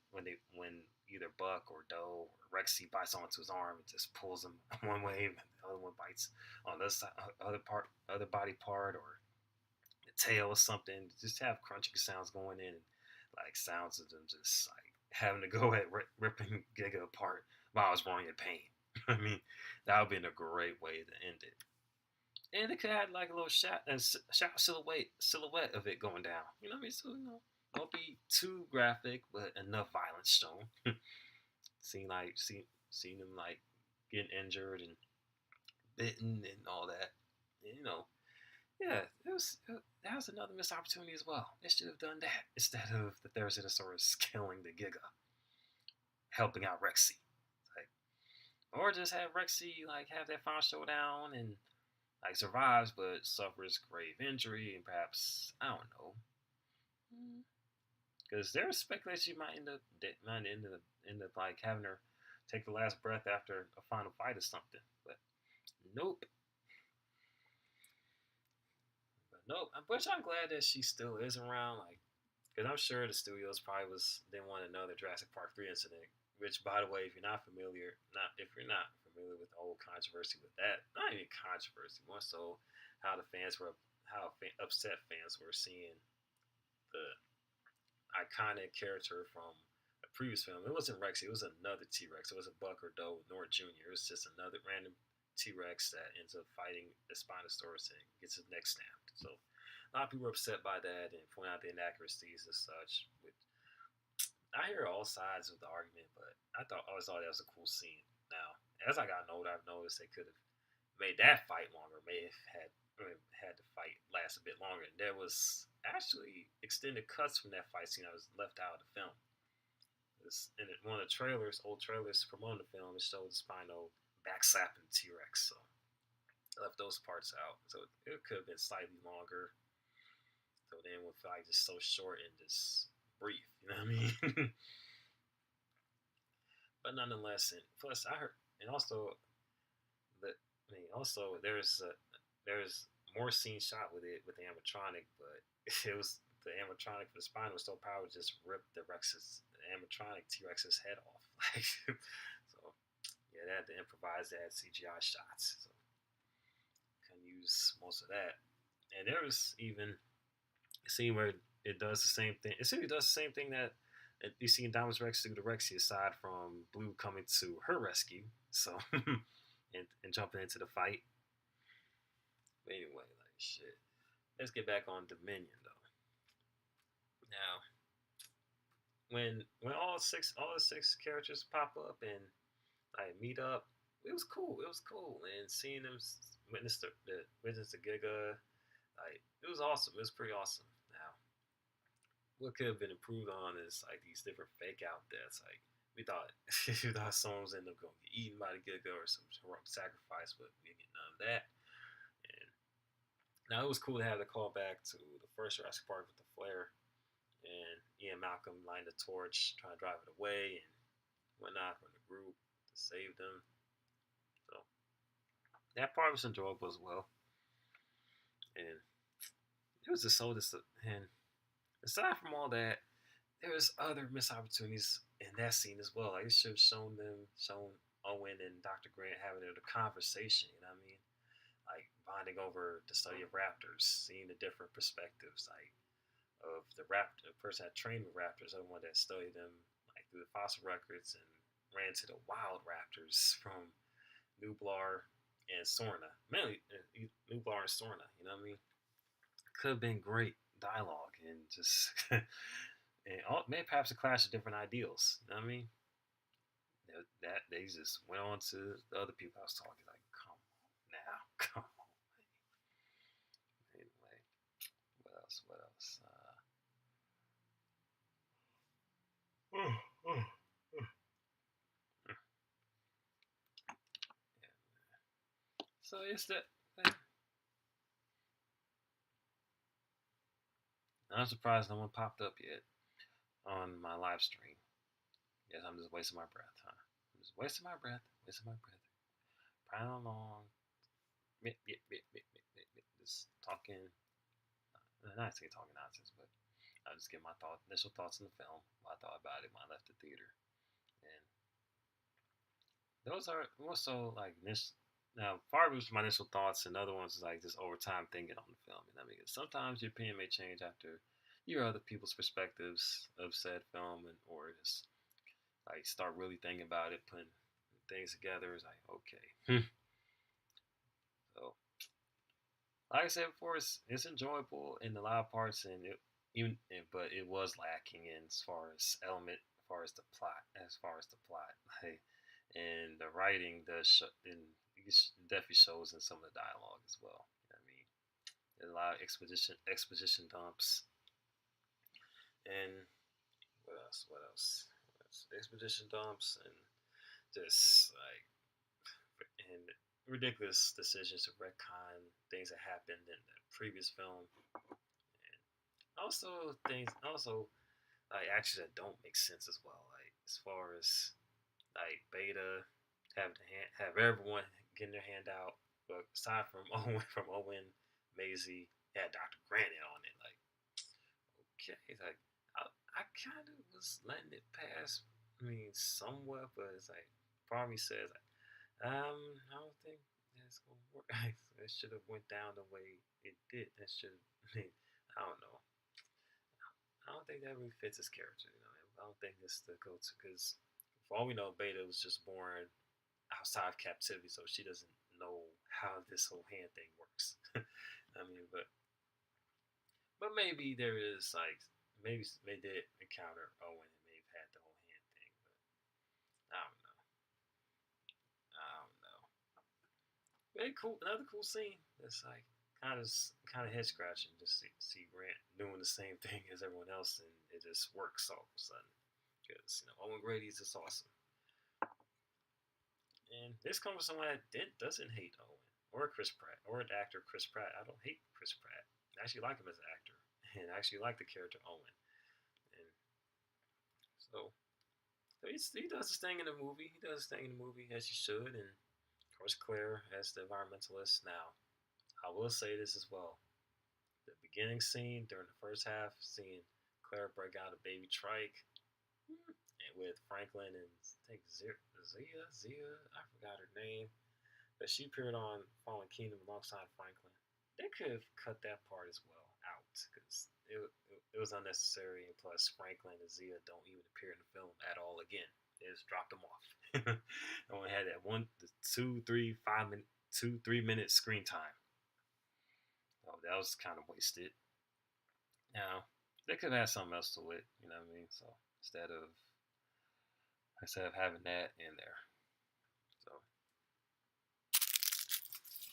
either Buck or Doe or Rexy bites onto his arm, it just pulls him one way, and the other one bites on the side, other body part, or the tail or something. Just have crunching sounds going in, and like sounds of them just like having to go at ripping Giga apart while I was roaring in pain. I mean, that would have been a great way to end it. And it could have like a little shot silhouette of it going down. You know what I mean? So don't be too graphic, but enough violence shown. Seeing them like getting injured and bitten and all that. And, yeah, that was another missed opportunity as well. They should have done that instead of the Therizinosaurus killing the Giga, helping out Rexy, like, or just have Rexy like have that final showdown and like survives but suffers grave injury and perhaps I don't know. Because there was speculation she might end up like having her take the last breath after a final fight or something. But nope. Nope. But I'm glad that she still is around. Like, because I'm sure the studios probably didn't want another Jurassic Park 3 incident. Which, by the way, if you're not familiar with the whole controversy with that, not even controversy, more so how upset fans were seeing the iconic character from a previous film. It wasn't Rex. It was another T Rex. It wasn't Buck or Doe nor Junior. It was just another random T Rex that ends up fighting the Spinosaurus and gets his neck snapped. So a lot of people were upset by that and point out the inaccuracies and such. I hear all sides of the argument, but I always thought that was a cool scene. Now, as I got older, I've noticed they could have made that fight longer. May have had the fight last a bit longer. And there was actually extended cuts from that fight scene that was left out of the film. In one of the old trailers promoting the film, it showed the Spino backslapping T Rex. So I left those parts out. So it could have been slightly longer. So then it would feel like just so short and just brief. You know what I mean? But nonetheless, and plus I heard, and also there's more scenes shot with the animatronic, but it was the animatronic for the spine was so powerful, just ripped the animatronic T Rex's head off. Like, so yeah, they had to improvise that CGI shots. So couldn't use most of that. And there was even a scene where it does the same thing. It simply does the same thing that you see in Diamond's Rex do to Rexy, aside from Blue coming to her rescue. So and jumping into the fight. But anyway, like shit. Let's get back on Dominion though. Now, when all the six characters pop up and like meet up, it was cool. It was cool, and seeing them witness the Giga, like it was awesome. It was pretty awesome. Now, what could have been improved on is like these different fake out deaths. Like we thought someone was end up going to get eaten by the Giga or some heroic sacrifice, but we didn't get none of that. And now it was cool to have the call back to the first Jurassic Park with the flare and Ian Malcolm lighting the torch, trying to drive it away and whatnot from the group to save them. So That part was enjoyable as well, and it was just so and aside from all that, there was other missed opportunities in that scene as well. Like it should have shown Owen and Dr. Grant having a conversation. You know what I mean? Like bonding over the study of raptors, seeing the different perspectives, like of the raptor, the person that trained with raptors, the one that studied them like through the fossil records and ran to the wild raptors from Nublar and Sorna. Mainly Nublar and Sorna. You know what I mean? Could have been great dialogue and just and maybe perhaps a clash of different ideals. You know what I mean? That they just went on to the other people I was talking like, come on now, come on. Anyway, what else? What else? Yeah. So it's that. I'm surprised no one popped up yet on my live stream. Yes, I'm just wasting my breath, huh? I'm just wasting my breath, wasting my breath. Prattling along, just talking. Not saying talking nonsense, but I just get my initial thoughts on the film. What I thought about it when I left the theater, and those are more so like this. Now, part of it was my initial thoughts, and other ones is like just over time thinking on the film. And I mean, sometimes your opinion may change after you hear other people's perspectives of said film, and or just like start really thinking about it, putting things together. It's like okay, so like I said before, it's enjoyable in a lot of parts, and but it was lacking in as far as element, as far as the plot, like, and the writing does, and it definitely shows in some of the dialogue as well. You know what I mean, there's a lot of exposition dumps, and what else? What else? Exposition dumps, and just like and ridiculous decisions to retcon things that happened in the previous film. And also like actions that don't make sense as well. Like as far as like Beta have everyone getting their hand out, but aside from Owen, Maisie, had Dr. Grant on it. Like okay, it's like I kind of was letting it pass. I mean, somewhat, but it's like part of me says like, I don't think that's gonna work. It should have went down the way it did. That should. I mean, I don't know. I don't think that really fits his character. You know, I don't think this the go-to because for all we know, Beta was just born outside of captivity, so she doesn't know how this whole hand thing works. I mean, but maybe there is like maybe they did encounter Owen and maybe had the whole hand thing, but I don't know. I don't know. Very cool. Another cool scene. That's like kind of head scratching. Just see Grant doing the same thing as everyone else, and it just works all of a sudden. Because Owen Grady's just awesome. And this comes from someone that doesn't hate Owen or Chris Pratt or the actor Chris Pratt. I don't hate Chris Pratt. I actually like him as an actor, and I actually like the character Owen. And so, he does his thing in the movie. He does his thing in the movie as he should, and of course Claire as the environmentalist. Now, I will say this as well: the beginning scene during the first half, seeing Claire break out a baby trike, and with Franklin and I think Zia, I forgot her name, but she appeared on Fallen Kingdom alongside Franklin. They could have cut that part as well out because it was unnecessary, and plus Franklin and Zia don't even appear in the film at all again. They just dropped them off. Only had that one, the 2, 3, 5 minute, 2, 3 minute screen time. Oh, that was kind of wasted. Now they could have had something else to it. You know what I mean? So instead of having that in there, so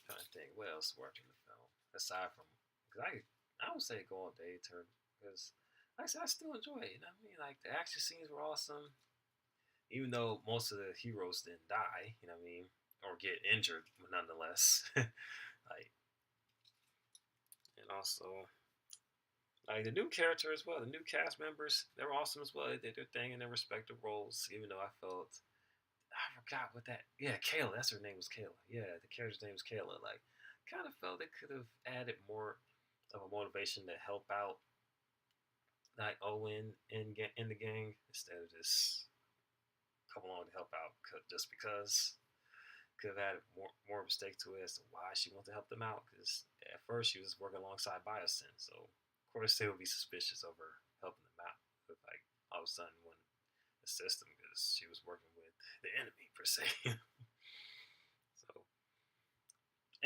trying to think what else worked in the film aside from because I would say go all day turn because like I said I still enjoy it. You know what I mean? Like the action scenes were awesome, even though most of the heroes didn't die. You know what I mean? Or get injured, but nonetheless. Like and also like the new character as well, the new cast members, they were awesome as well. They did their thing in their respective roles, even though I forgot what that. Yeah, Kayla. That's her name was Kayla. Yeah, the character's name was Kayla. Like, kind of felt they could have added more of a motivation to help out like Owen in the gang instead of just coming along to help out just because. Could have added more of a stake to it as to why she wanted to help them out. Because at first she was working alongside Biosyn, so of course they would be suspicious of her helping them out. But like all of a sudden, when assist them because she was working with the enemy per se. So,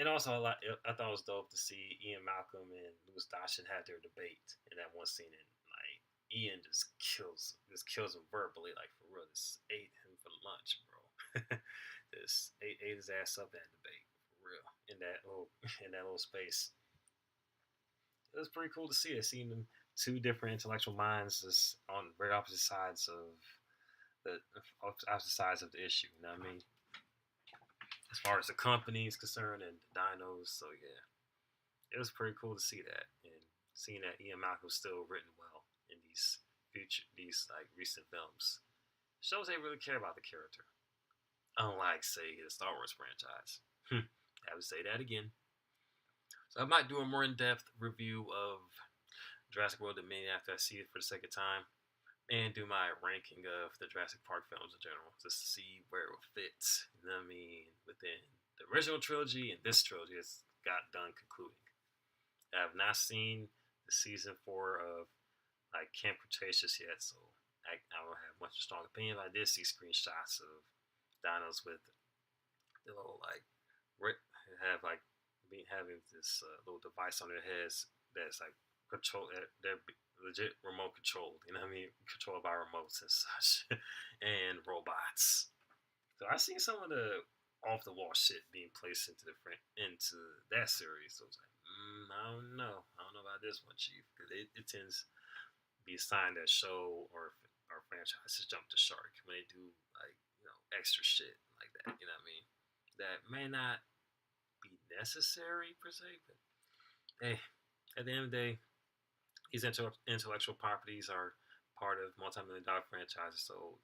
and also I thought it was dope to see Ian Malcolm and Lewis Dawson had their debate in that one scene, and like Ian just kills him verbally, like for real. Just ate him for lunch, bro. Just ate his ass up that debate for real in that little in that little space. It was pretty cool to see it, seeing them two different intellectual minds just on very opposite sides of the opposite sides of the issue. You know what I mean? As far as the company is concerned and the dinos, so yeah, it was pretty cool to see that and seeing that Ian Malcolm still written well in these like recent films. Shows they really care about the character, unlike say the Star Wars franchise. I would say that again. So I might do a more in-depth review of Jurassic World Dominion after I see it for the second time, and do my ranking of the Jurassic Park films in general, just to see where it will fit. You know what I mean? Within the original trilogy and this trilogy has got done concluding. I have not seen the season 4 of like Camp Cretaceous yet, so I don't have much of a strong opinion. But I did see screenshots of dinos with the little like have like having this little device on their heads that's like control. They're legit remote controlled. You know what I mean? Controlled by remotes and such, and robots. So I seen some of the off the wall shit being placed into that series. So it's like, I don't know about this one, Chief, because it tends to be a sign that show or franchises jump the shark when they do like extra shit like that. You know what I mean? That may not be necessary per se, but hey, at the end of the day, these intellectual properties are part of multi-million-dollar franchises, so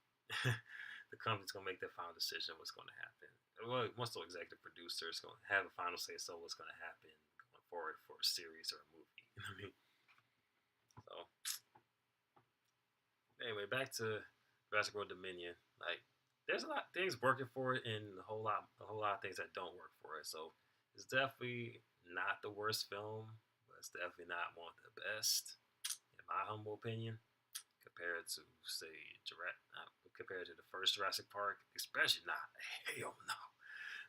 the company's gonna make their final decision what's going to happen. Well, once the executive producer is going to have a final say, so what's going to happen going forward for a series or a movie. You know what I mean? So anyway, back to Jurassic World Dominion. Like, there's a lot of things working for it, and a whole lot of things that don't work for it. So it's definitely not the worst film, but it's definitely not one of the best, in my humble opinion, compared to say compared to the first Jurassic Park, especially not. Hell no.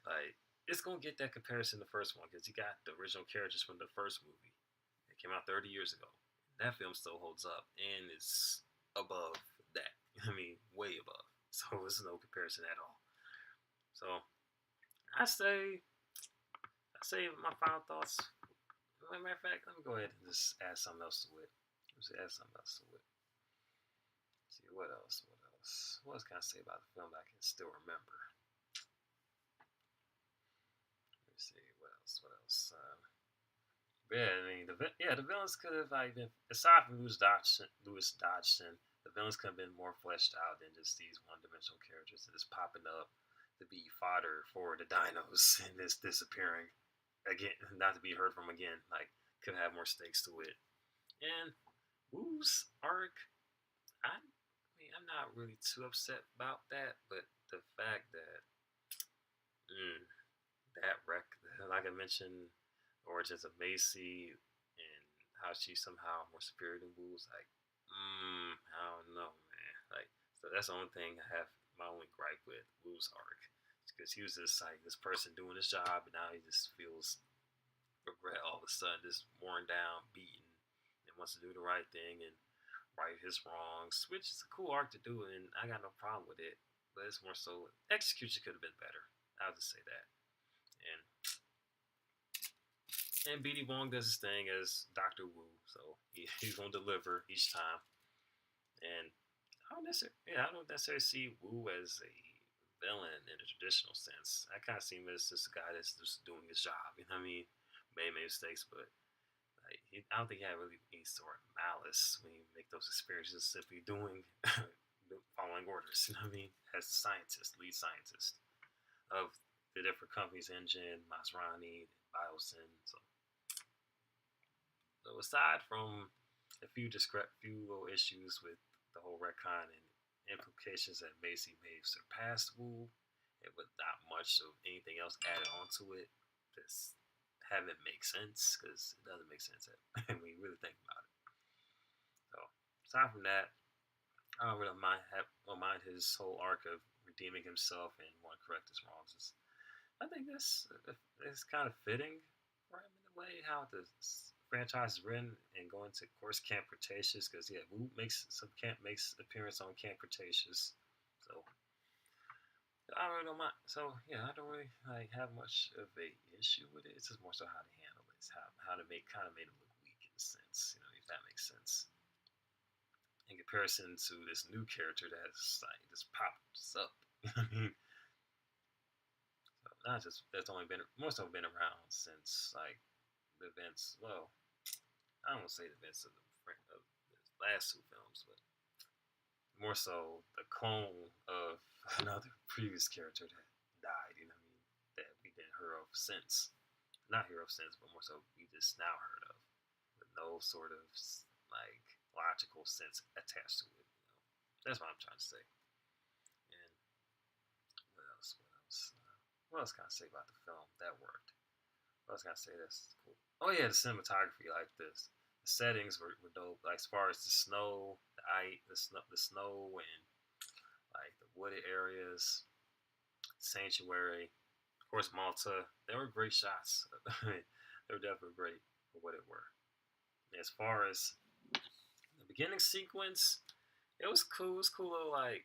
Like, it's gonna get that comparison to the first one because you got the original characters from the first movie. It came out 30 years ago. That film still holds up and it's above that. I mean, way above. So there's no comparison at all. So I say my final thoughts. As a matter of fact, let me go ahead and just add something else to it. Let's see what else. What else can I say about the film that I can still remember? Let me see what else. Yeah, I mean the villains could have like been aside from Lewis Dodgson, the villains could have been more fleshed out than just these one-dimensional characters that is popping up to be fodder for the dinos and this disappearing again, not to be heard from again. Like, could have more stakes to it. And Wu's arc, I mean, I'm not really too upset about that, but the fact that that wreck, like I mentioned, origins of Macy and how she's somehow more superior than Wu's, like, I don't know, man. Like, so that's the only thing I have my only gripe with Wu's arc, because he was just like this person doing his job, and now he just feels regret all of a sudden, just worn down, beaten, and wants to do the right thing and right his wrongs, which is a cool arc to do, and I got no problem with it. But it's more so execution could have been better. I'll just say that. And BD Wong does his thing as Dr. Wu, so he's gonna deliver each time. And I don't necessarily see Wu as a villain in a traditional sense. I kind of see him as just a guy that's just doing his job. You know what I mean? Made mistakes, but like, I don't think he had really any sort of malice when you make those experiences simply following following orders. You know what I mean? As scientist, lead scientist of the different companies, Engine, Maserati, Biosin. So aside from a few little issues with the whole retcon and implications that Macy may have surpassed Wu, it with not much of anything else added onto it. Just have it make sense because it doesn't make sense when you really think about it. So aside from that, I don't really mind his whole arc of redeeming himself and want to correct his wrongs. I think this is kind of fitting for him in a way how the franchise is written and going to, of course, Camp Cretaceous because yeah, Wu makes appearance on Camp Cretaceous, so I really don't mind. So yeah, I don't really have much of a issue with it. It's just more so how to handle it, how to make kind of made him look weak in a sense, if that makes sense. In comparison to this new character that's just pops up. I mean, so not just that's only been most of been around since the events. Well, I don't want to say the events of the last two films, but more so the clone of another previous character that died. You know what I mean? That we didn't hear of since. Not hear of since, but more so we just now heard of, with no sort of logical sense attached to it. That's what I'm trying to say. And what else? What else can I say about the film that worked? What else can I say that's cool? Oh yeah, the cinematography, like this. The settings were dope. Like as far as the snow, the ice, the snow, and the wooded areas, sanctuary, of course Malta. They were great shots. They were definitely great for what it were. And as far as the beginning sequence, it was cool. It was cool little a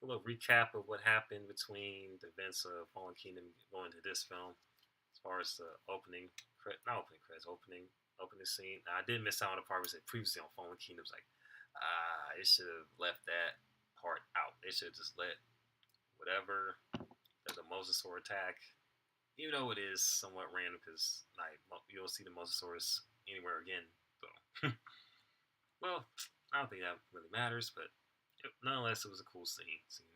little recap of what happened between the events of Fallen Kingdom going to this film. As far as the opening scene. Now, I did miss out on the part was that previously on Fallen Kingdom. It was it should have left that part out. They should have just let whatever. There's a Mosasaur attack, even though it is somewhat random because you don't see the Mosasaurus anywhere again. So, well, I don't think that really matters, but nonetheless, it was a cool scene. Seeing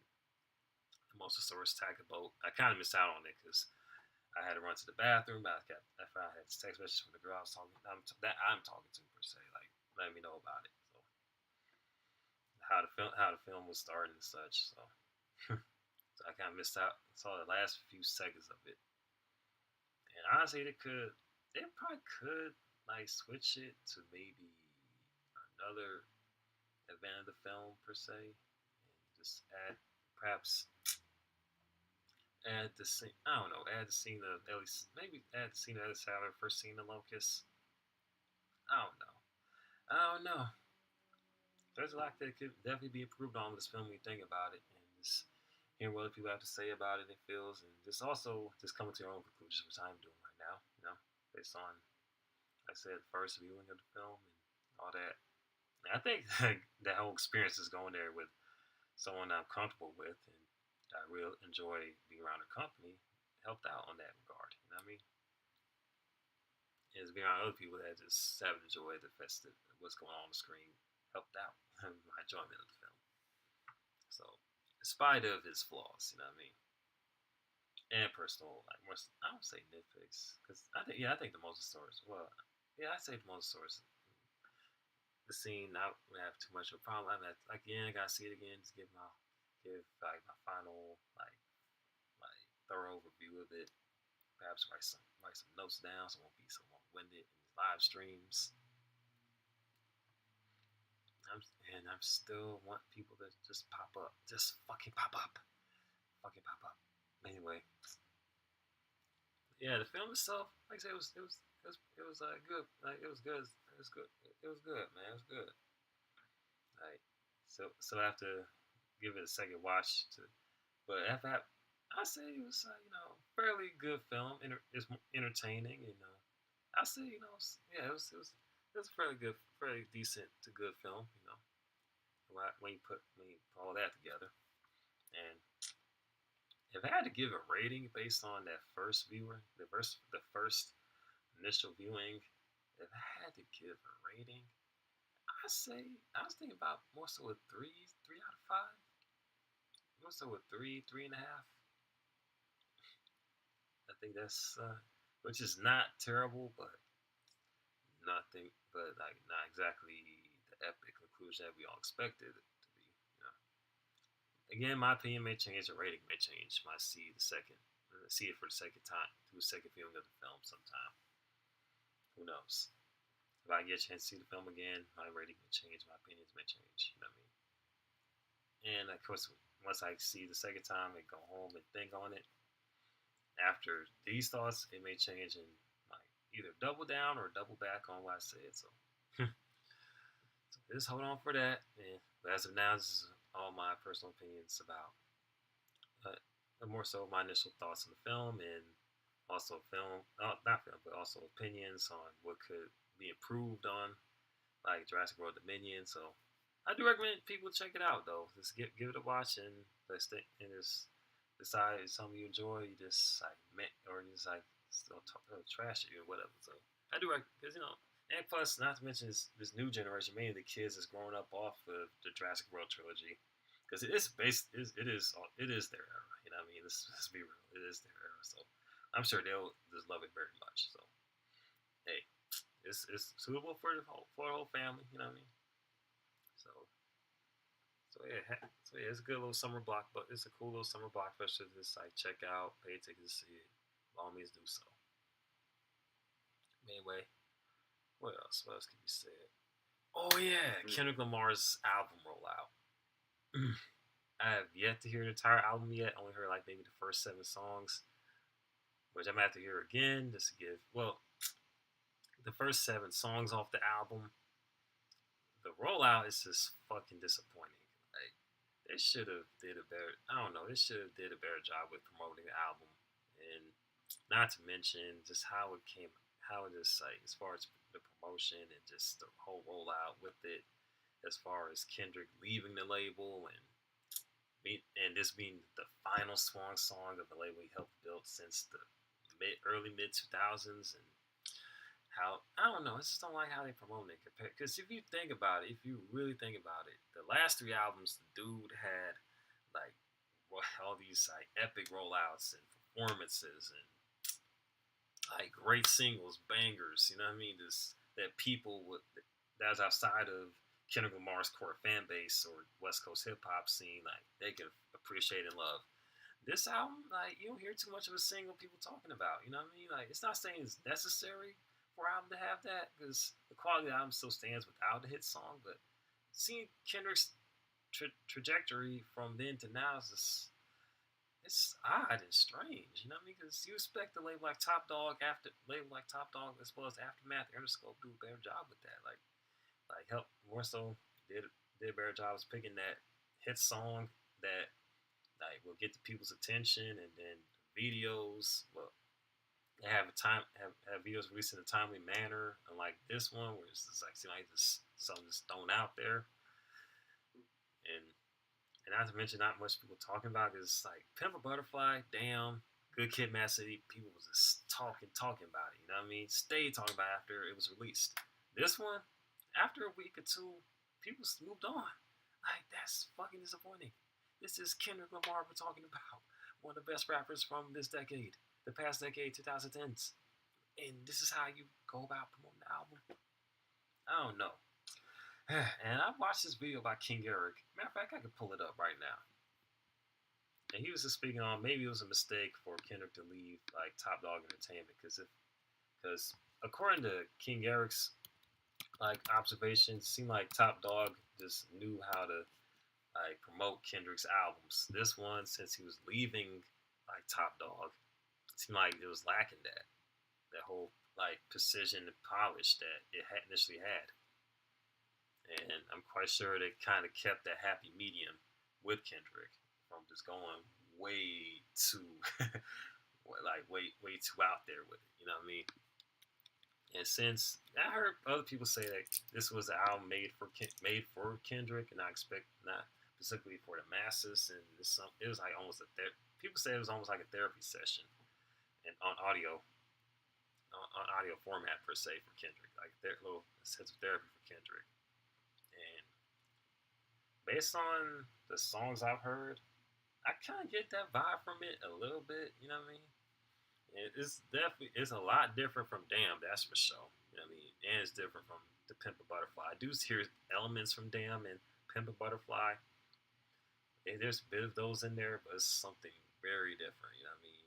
the Mosasaurus attack a boat. I kind of missed out on it because I had to run to the bathroom. I had this text message from the girl I was talking that I'm talking to per se, letting me know about it. So how the film was starting and such. So, so I kind of missed out. Saw the last few seconds of it, and honestly, they probably could switch it to maybe another event of the film per se, and just perhaps add the scene. I don't know. Add the scene of at least maybe add the scene of Ellis Saller first scene of Locust. I don't know. There's a lot that could definitely be improved on this film when you think about it, and just hearing what other people have to say about it and feels, and just also just coming to your own conclusions, which I'm doing right now. Based on, like I said, first viewing of the film and all that. And I think that whole experience is going there with someone I'm comfortable with and I really enjoy being around her company, helped out on that regard. You know what I mean? Is being around other people that just haven't enjoyed the festive, what's going on the screen, helped out my enjoyment of the film. So, in spite of his flaws, you know what I mean? And personal, I don't say nitpicks, because I think the Mosasaurus, I'd say the Mosasaurus, the scene, I would have too much of a problem. I gotta see it again, just give my final thorough review of it. Perhaps write some notes down so it won't be so long winded in live streams. I'm still want people to just pop up, just fucking pop up. Anyway, yeah, the film itself, like I said, it was good. It was good. It was good. It was good, man. It was good. So I have to give it a second watch but I say it was fairly good film. It's entertaining, and I say it was a fairly decent to good film. When you put all that together, and if I had to give a rating based on that first the first initial viewing, if I had to give a rating, I was thinking about more so a three out of five. what's up with 3.5? I think that's which is not terrible, but nothing, but like not exactly the epic conclusion that we all expected it to be. You know, again, my opinion may change, the rating may change. Might see it for the second time, do a second viewing of the film sometime. Who knows? If I get a chance to see the film again, my rating may change, my opinions may change. You know what I mean? And of course, once I see the second time and go home and think on it, after these thoughts, it may change and like either double down or double back on what I said. So, so just hold on for that. And but as of now, this is all my personal opinions about, more so my initial thoughts on the film and also not film, but also opinions on what could be improved on, like Jurassic World Dominion. So I do recommend people check it out though. Just give it a watch and let's think and just decide if something you enjoy. You just like or you just like still trash it or whatever. So I do recommend because and plus not to mention this new generation, many of the kids is growing up off of the Jurassic World trilogy because it is based it is their era. You know what I mean? Let's be real, it is their era. So I'm sure they'll just love it very much. So hey, it's suitable for the whole family. You know what I mean? So so yeah, it's a good little summer block, but it's a cool little summer blockbuster to just like check out, pay tickets to see it. By all means, do so. Anyway, what else? What else can be said? Oh yeah, Kendrick Lamar's album rollout. I have yet to hear the entire album yet. I only heard like maybe the first 7 songs, which I'm gonna have to hear again just to give. Well, the first 7 songs off the album, the rollout is just fucking disappointing. Like they should have did a better. I don't know. They should have did a better job with promoting the album, and not to mention just how it came, how it just like as far as the promotion and just the whole rollout with it, as far as Kendrick leaving the label and this being the final swan song of the label he helped build since the early mid 2000s and how I don't know. I just don't like how they promote it. Because if you think about it, if you really think about it, the last 3 albums, the dude had like all these like epic rollouts and performances and like great singles, bangers. You know what I mean? This that people would that's outside of Kendrick Lamar's core fan base or West Coast hip hop scene, like they could appreciate and love. This album, like you don't hear too much of a single people talking about. You know what I mean? Like it's not saying it's necessary for an album to have that because the quality of the album still stands without the hit song. But seeing Kendrick's trajectory from then to now is just it's odd and strange. You know what I mean? Because you expect the label like Top Dog as well as Aftermath Interscope do a better job with that. Like help more so did a better job of picking that hit song that like will get the people's attention and then videos well they have videos released in a timely manner unlike this one where it's just like seem like just something just thrown out there and not to mention not much people talking about is like Pimp a Butterfly, damn, Good Kid, Mad City, people was just talking about it, you know what I mean? Stay talking about it after it was released. This one, after a week or two, people moved on. Like that's fucking disappointing. This is Kendrick Lamar we're talking about. One of the best rappers from this decade, the past decade, 2010s. And this is how you go about promoting the album? I don't know. And I watched this video by King Eric. Matter of fact, I could pull it up right now. And he was just speaking on maybe it was a mistake for Kendrick to leave like Top Dog Entertainment because according to King Eric's like observations, it seemed like Top Dog just knew how to like promote Kendrick's albums. This one, since he was leaving like Top Dog, it seemed like it was lacking that whole like precision and polish that it had initially had. And I'm quite sure they kind of kept that happy medium with Kendrick from just going way too like way too out there with it. You know what I mean? And since I heard other people say that this was an album made for Kendrick, and I expect not specifically for the masses, and it was like almost people say it was almost like a therapy session, and on audio format per se for Kendrick, like their little sense of therapy for Kendrick. And based on the songs I've heard, I kind of get that vibe from it a little bit. You know what I mean? It's a lot different from Damn, that's for sure. You know what I mean? And it's different from the Pimp a Butterfly. I do hear elements from Damn and Pimp a Butterfly. There's a bit of those in there, but it's something very different. You know what I mean?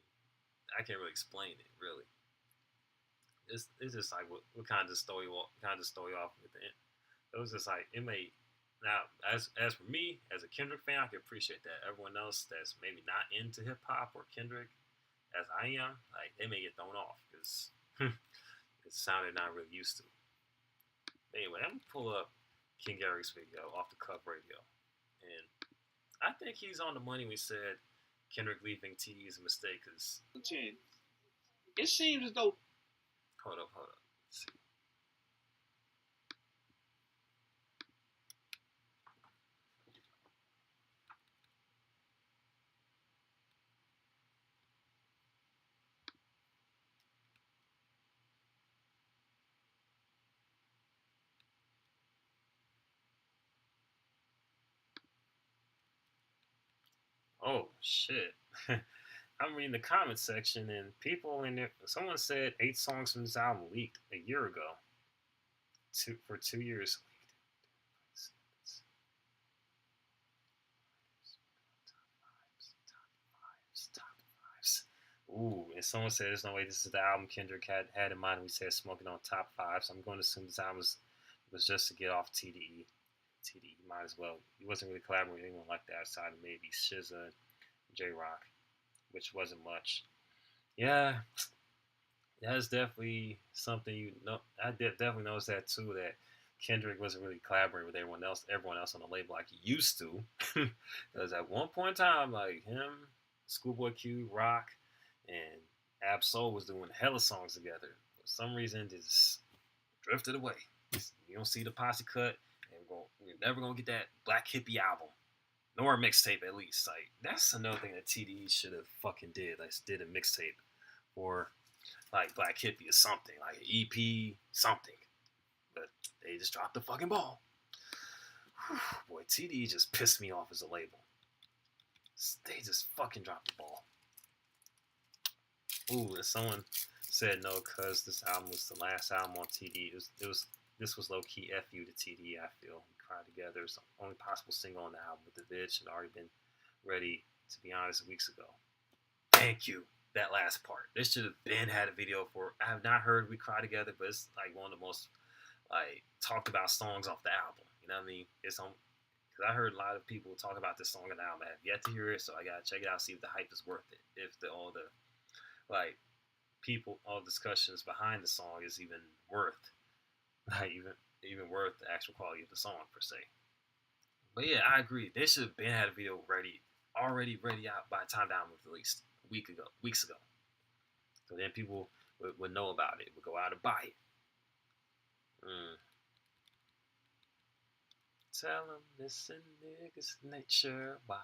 I can't really explain it. Really, it's just like what kind of story off with it. It was just like it made. Now, as for me, as a Kendrick fan, I can appreciate that. Everyone else that's maybe not into hip hop or Kendrick, as I am, like they may get thrown off because it sounded not really used to. Anyway, I'm gonna pull up King Gary's video off the Cup Radio, and I think he's on the money when he said Kendrick leaving TD is a mistake because 10. It seems as though. Hold up. Let's see. Oh shit. I'm reading the comment section and people in there. Someone said 8 songs from this album leaked a year ago. For 2 years. Ooh, and someone said there's no way this is the album Kendrick had in mind when he said smoking on top five. So I'm going to assume this album was just to get off TDE. TDE might as well. He wasn't really collaborating with anyone like that outside of maybe SZA and J Rock, which wasn't much. Yeah, that's definitely something you know. I definitely noticed that too. That Kendrick wasn't really collaborating with everyone else on the label like he used to. Because at one point in time, like him, Schoolboy Q, Rock, and Ab Soul was doing hella songs together. For some reason, they just drifted away. You don't see the posse cut, and we're never gonna get that Black Hippie album, nor a mixtape at least. Like that's another thing that TDE should have fucking did. Like did a mixtape or like Black Hippie or something, like an EP, something. But they just dropped the fucking ball. Whew, boy, TDE just pissed me off as a label. They just fucking dropped the ball. Ooh, and someone said no, cause this album was the last album on TDE. This was low key fu to TDE. I feel we cried together. It's the only possible single on the album, but the vid should already been ready. To be honest, weeks ago. Thank you. That last part. This should have been had a video for. I have not heard "We Cry Together," but it's like one of the most like talked about songs off the album. You know what I mean? It's on because I heard a lot of people talk about this song on the album. I have yet to hear it, so I gotta check it out, see if the hype is worth it. If all the like all discussions behind the song is even worth like even worth the actual quality of the song per se. But yeah, I agree. They should have been had a video already ready out by the time the album was released weeks ago. So then people would know about it, would go out and buy it. Tell them this in niggas nature. Why?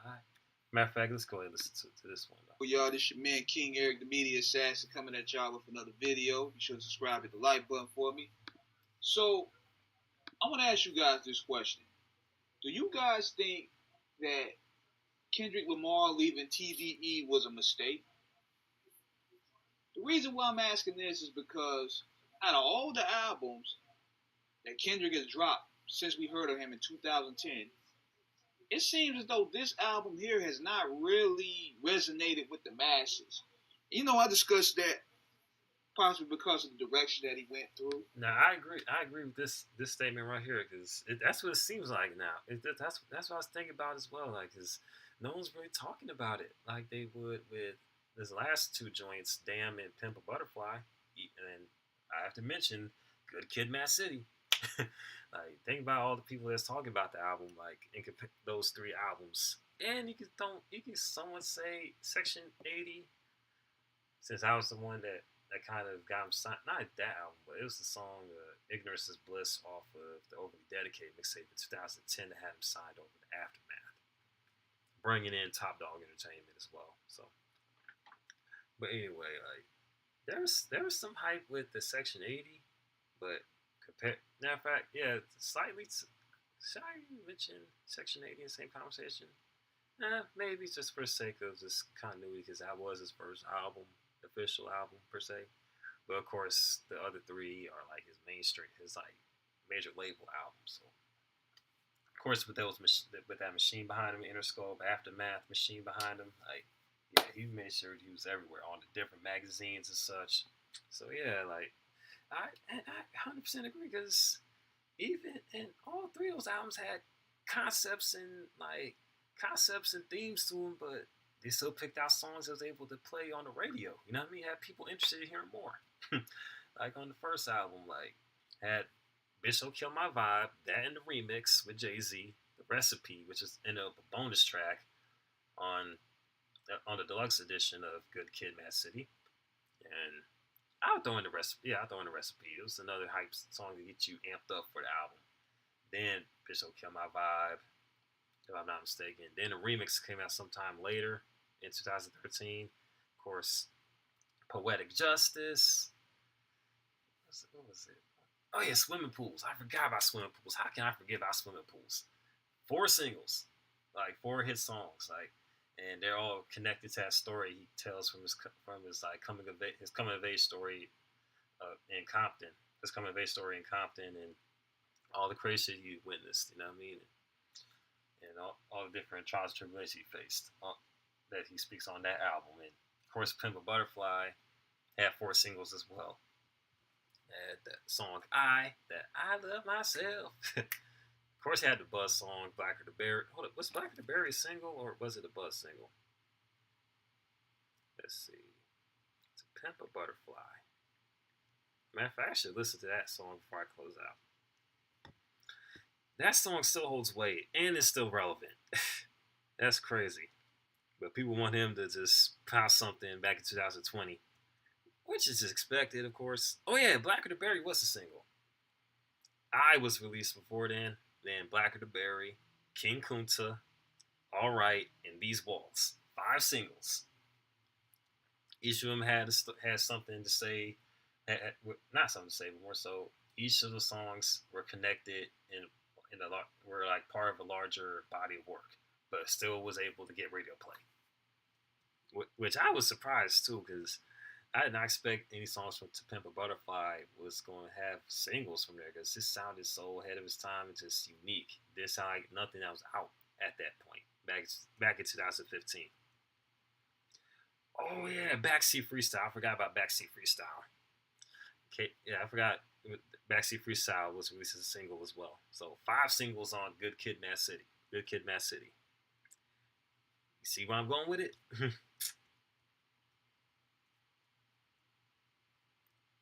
Matter of fact, let's go ahead and listen to this one. Well, y'all, this your man King Eric, the Media Assassin, coming at y'all with another video. Be sure to subscribe, hit the like button for me. So, I want to ask you guys this question. Do you guys think that Kendrick Lamar leaving TDE was a mistake? The reason why I'm asking this is because out of all the albums that Kendrick has dropped since we heard of him in 2010, it seems as though this album here has not really resonated with the masses. You know, I discussed that possibly because of the direction that he went through. Now, I agree with this statement right here because that's what it seems like now. That's what I was thinking about as well. Like, cause no one's really talking about it like they would with his last 2 joints, Damn and Pimp a Butterfly. And I have to mention Good Kid, Mad City. Like, think about all the people that's talking about the album, like, and those 3 albums. And you can someone say Section 80, since I was the one that kind of got him signed. Not that album, but it was the song Ignorance is Bliss off of the Overly Dedicated mixtape in 2010 that had him signed over to Aftermath, bringing in Top Dog Entertainment as well. So, but anyway, like, there was some hype with the Section 80, but matter of fact, yeah, slightly. Should I mention Section 80 in the same conversation? Maybe just for the sake of just continuity, because that was his first album, official album per se. But of course, the other three are like his mainstream, his like major label albums. So of course, with with that machine behind him, Interscope, Aftermath machine behind him, like yeah, he made sure he was everywhere on the different magazines and such. So yeah, like I 100% agree because even and all three of those albums had concepts and like concepts and themes to them, but they still picked out songs that was able to play on the radio. You know what I mean? Had people interested in hearing more. Like on the first album, like had Bitch Don't Kill My Vibe, that in the remix with Jay-Z, The Recipe, which is in a bonus track on the deluxe edition of Good Kid, Mad City. And I'll throw in the recipe. Yeah, I'll throw in the recipe. It was another hype song to get you amped up for the album. Then Bitch Don't Kill My Vibe, if I'm not mistaken. Then the remix came out sometime later in 2013. Of course, Poetic Justice. What was it? Oh yeah, swimming pools. I forgot about swimming pools. How can I forget about swimming pools? 4 singles, like 4 hit songs, like, and they're all connected to that story he tells from his like his coming of age story in Compton. His coming of age story in Compton and all the crazy shit he witnessed. You know what I mean? And all the different trials and tribulations he faced that he speaks on that album. And of course, Pimp a Butterfly had 4 singles as well. Had that song that I Love Myself. Of course, he had the Buzz song, Blacker the Berry. Hold up, was Blacker the Berry a single or was it a Buzz single? Let's see. It's a Pimp a Butterfly. Matter of fact, I should listen to that song before I close out. That song still holds weight and is still relevant. That's crazy. But people want him to just post something back in 2020, which is expected, of course. Oh yeah, Blacker the Berry was a single. I was released before then. Then Blacker the Berry, King Kunta, All Right, and These Walls. 5 singles. Each of them had something to say. Not something to say, but more so, each of the songs were connected were like part of a larger body of work, but still was able to get radio play. Which I was surprised too, because I did not expect any songs from To Pimp a Butterfly was going to have singles from there, because this sounded so ahead of its time and just unique. This sounded like nothing that was out at that point, back in 2015. Oh yeah, Backseat Freestyle. I forgot about Backseat Freestyle. Okay, yeah, I forgot. Backseat Freestyle was released as a single as well. So 5 singles on Good Kid, Mad City. Good Kid, Mad City. You see where I'm going with it? Of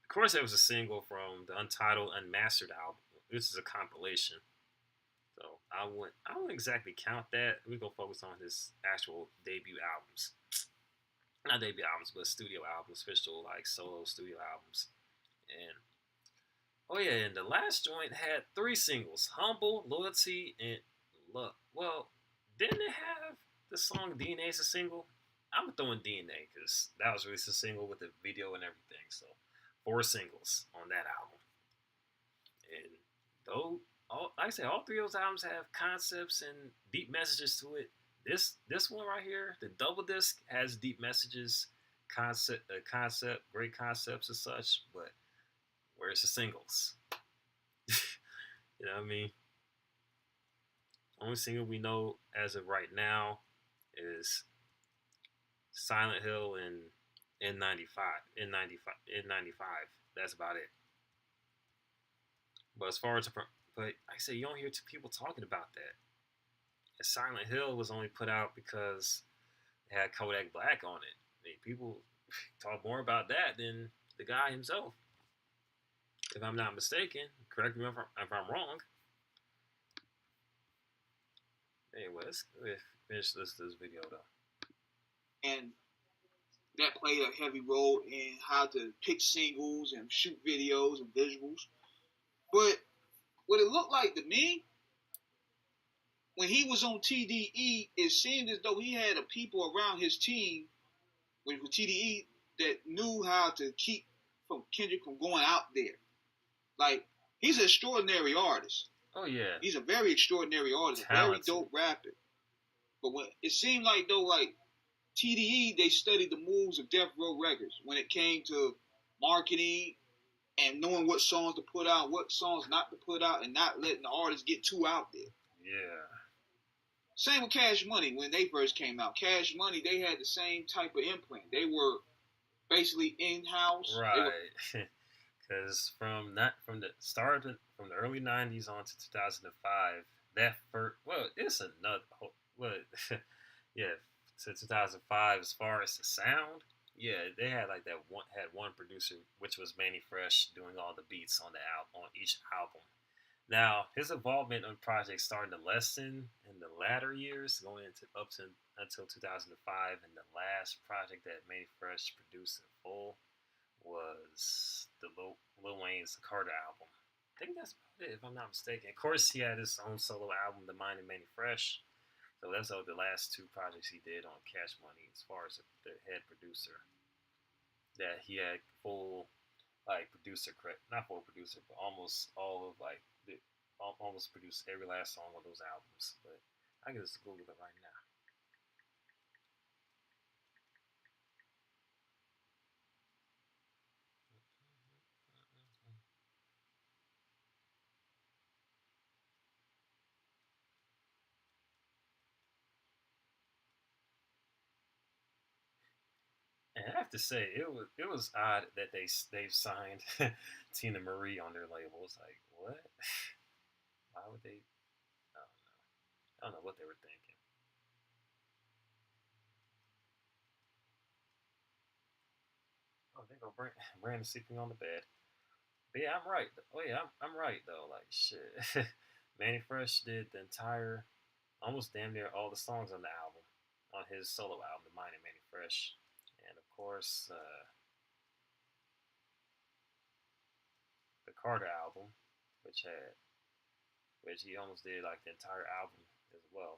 course, there was a single from the Untitled Unmastered album. This is a compilation, so I wouldn't exactly count that. We're gonna focus on his actual debut albums, not debut albums, but studio albums, official like solo studio albums. And oh yeah, and the last joint had 3 singles: Humble, Loyalty, and Love. Well, didn't it have the song DNA as a single? I'm throwing DNA because that was released a single with the video and everything. So 4 singles on that album. And though, like I said, all 3 of those albums have concepts and deep messages to it. This one right here, the double disc, has deep messages, great concepts and such. But where's the singles? You know what I mean? Only single we know as of right now is Silent Hill and N95. That's about it. But as far as like I say, you don't hear people talking about that. And Silent Hill was only put out because it had Kodak Black on it. I mean, people talk more about that than the guy himself. If I'm not mistaken, correct me if I'm wrong. Anyway, let's finish this video though. And that played a heavy role in how to pick singles and shoot videos and visuals. But what it looked like to me, when he was on TDE, it seemed as though he had a people around his team with TDE that knew how to keep from Kendrick from going out there. Like, he's an extraordinary artist. Oh yeah, he's a very extraordinary artist, talented. A very dope rapper. But when it seemed like though, like TDE, they studied the moves of Death Row Records when it came to marketing and knowing what songs to put out, what songs not to put out, and not letting the artists get too out there. Yeah. Same with Cash Money when they first came out. Cash Money, they had the same type of imprint. They were basically in-house. Right. Because from the early '90s on to 2005, that first it's another yeah, to 2005 as far as the sound. Yeah, they had like one producer, which was Manny Fresh, doing all the beats on the album on each album. Now his involvement on projects starting to lessen in the latter years, going into up to until 2005, and the last project that Manny Fresh produced in full was the Lil Wayne's Carter album. I think that's about it, if I'm not mistaken. Of course, he had his own solo album, The Mind and Manny Fresh. So that's the last two projects he did on Cash Money, as far as the head producer. That he had full producer credit, not full producer, but almost all of almost produced every last song on those albums. But I can just Google it right now. And I have to say, it was odd that they've signed Tina Marie on their label. It's like, what? Why would they? I don't know. I don't know what they were thinking. Oh, they go Brandon sleeping on the bed. But yeah, I'm right. Oh yeah, I'm right though. Like shit, Manny Fresh did the entire, almost damn near all the songs on the album, on his solo album, The Mind of Manny Fresh, and of course the Carter album, which had which he almost did like the entire album as well,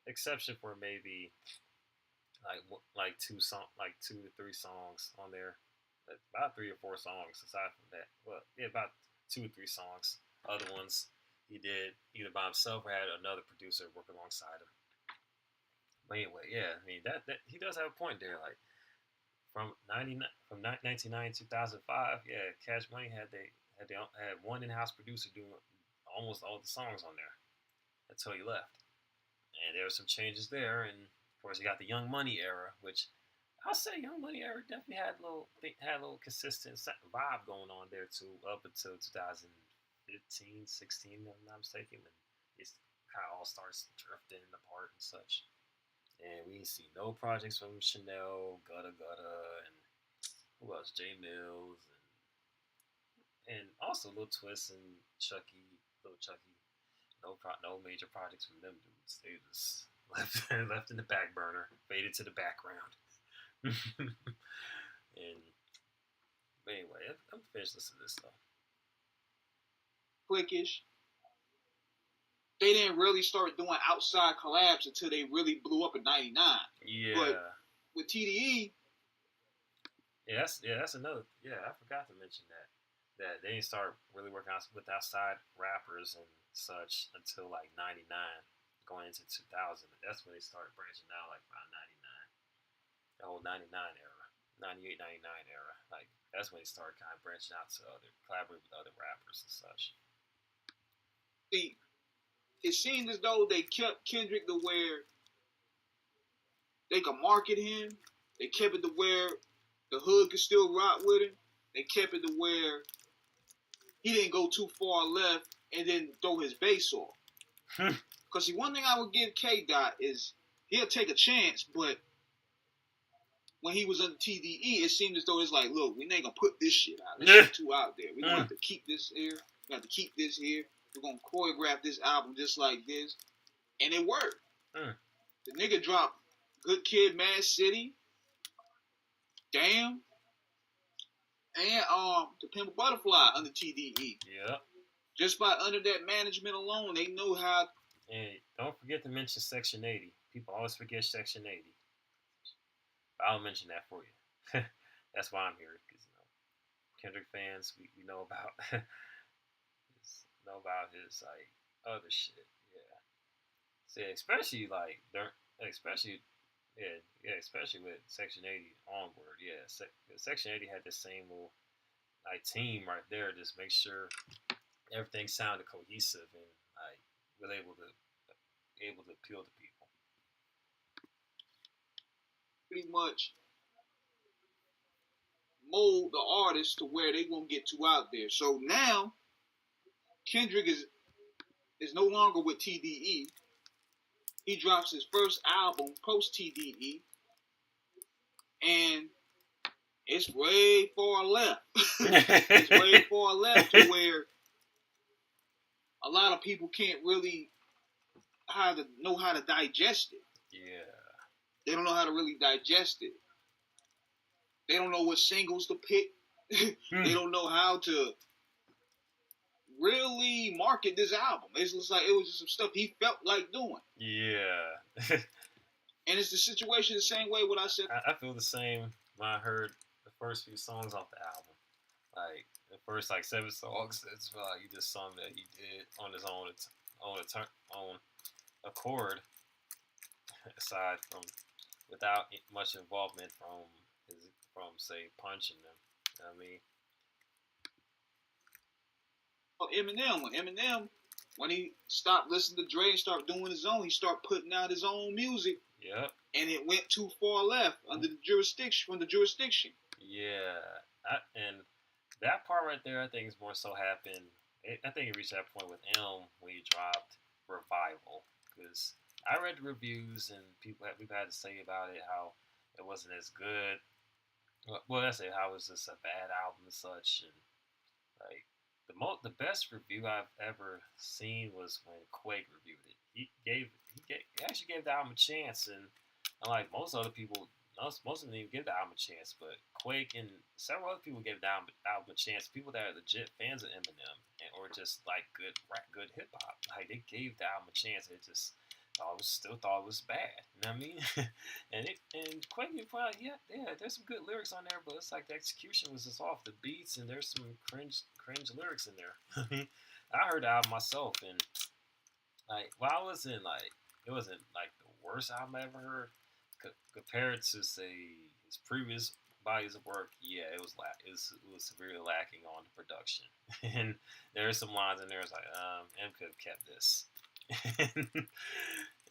exception for maybe like 2 to 3 songs on there, about 3 or 4 songs. Aside from that, well, yeah, about 2 or 3 songs. Other ones he did either by himself or had another producer work alongside him. But anyway, yeah, I mean that he does have a point there. Like from 1990 2005, yeah, Cash Money had one in-house producer doing almost all the songs on there until he left. And there were some changes there, and of course you got the Young Money era, which I'll say Young Money era definitely had a little consistent vibe going on there too, up until 2015, 16, if I'm not mistaken, when it kind of all starts drifting apart and such. And we see no projects from Chanel, Gutta Gutta, and who else? J Mills, and also Lil Twist and Little Chucky. No major projects from them dudes. They just left in the back burner, faded to the background. And but anyway, I'm finished listening to this though. Clickish. They didn't really start doing outside collabs until they really blew up in '99. Yeah. But with TDE, that's another. Yeah, I forgot to mention that they didn't start really working out with outside rappers and such until like '99, going into 2000. That's when they started branching out, like around '99, the whole '99 era, '98, '99 era. Like that's when they started kind of branching out to collaborate with other rappers and such. see, it seemed as though they kept Kendrick to where they could market him. They kept it to where the hood could still rock with him. They kept it to where he didn't go too far left and then throw his bass off. Because see, one thing I would give K Dot is he'll take a chance, but when he was on TDE, it seemed as though it's like, look, we ain't gonna put this shit out. This shit too out there. We're gonna have to keep this here. We have to keep this here. We're gonna choreograph this album just like this, and it worked. The nigga dropped Good Kid, Mad City, Damn, and To Pimp a Butterfly under TDE. Yeah. Just by under that management alone, they know how. And don't forget to mention Section 80. People always forget Section 80. I'll mention that for you. That's why I'm here, because Kendrick fans, we know about his like other shit. Yeah. See, especially like especially especially with Section 80 onward. Yeah, Section 80 had the same little like team right there, just make sure everything sounded cohesive and like was able to appeal to people. Pretty much mold the artist to where they won't get too out there. So now Kendrick is no longer with TDE. He drops his first album post TDE, and it's way far left. It's way far left to where a lot of people can't really know how to digest it. Yeah. They don't know how to really digest it. They don't know what singles to pick. They don't know how to really market this album. It's just like it was just some stuff he felt like doing. Yeah. And it's the situation the same way what I said. I feel the same when I heard the first few songs off the album. Like the first like 7 songs, it's like you just something that he did on his own on accord, aside from without much involvement from say punching them. You know what I mean? Eminem, when he stopped listening to Dre and started doing his own, he started putting out his own music. Yep. And it went too far left under the jurisdiction. Yeah, and that part right there, I think is more so happened. I think it reached that point with M when he dropped Revival, because I read the reviews and we've had to say about it how it wasn't as good. Well, that's it. How it was just a bad album and such, and like the best review I've ever seen was when Quake reviewed it. He actually gave the album a chance, and unlike most other people, most of them didn't give the album a chance, but Quake and several other people gave the album a chance. People that are legit fans of Eminem or just like good hip hop, like they gave the album a chance. It just still thought it was bad. You know what I mean? and Quake, there's some good lyrics on there, but it's like the execution was just off the beats, and there's some cringe lyrics in there. I heard the album myself, and like while it wasn't like the worst album I ever heard compared to say his previous bodies of work. Yeah, it was severely lacking on the production, and there's some lines in there. It's like M could have kept this.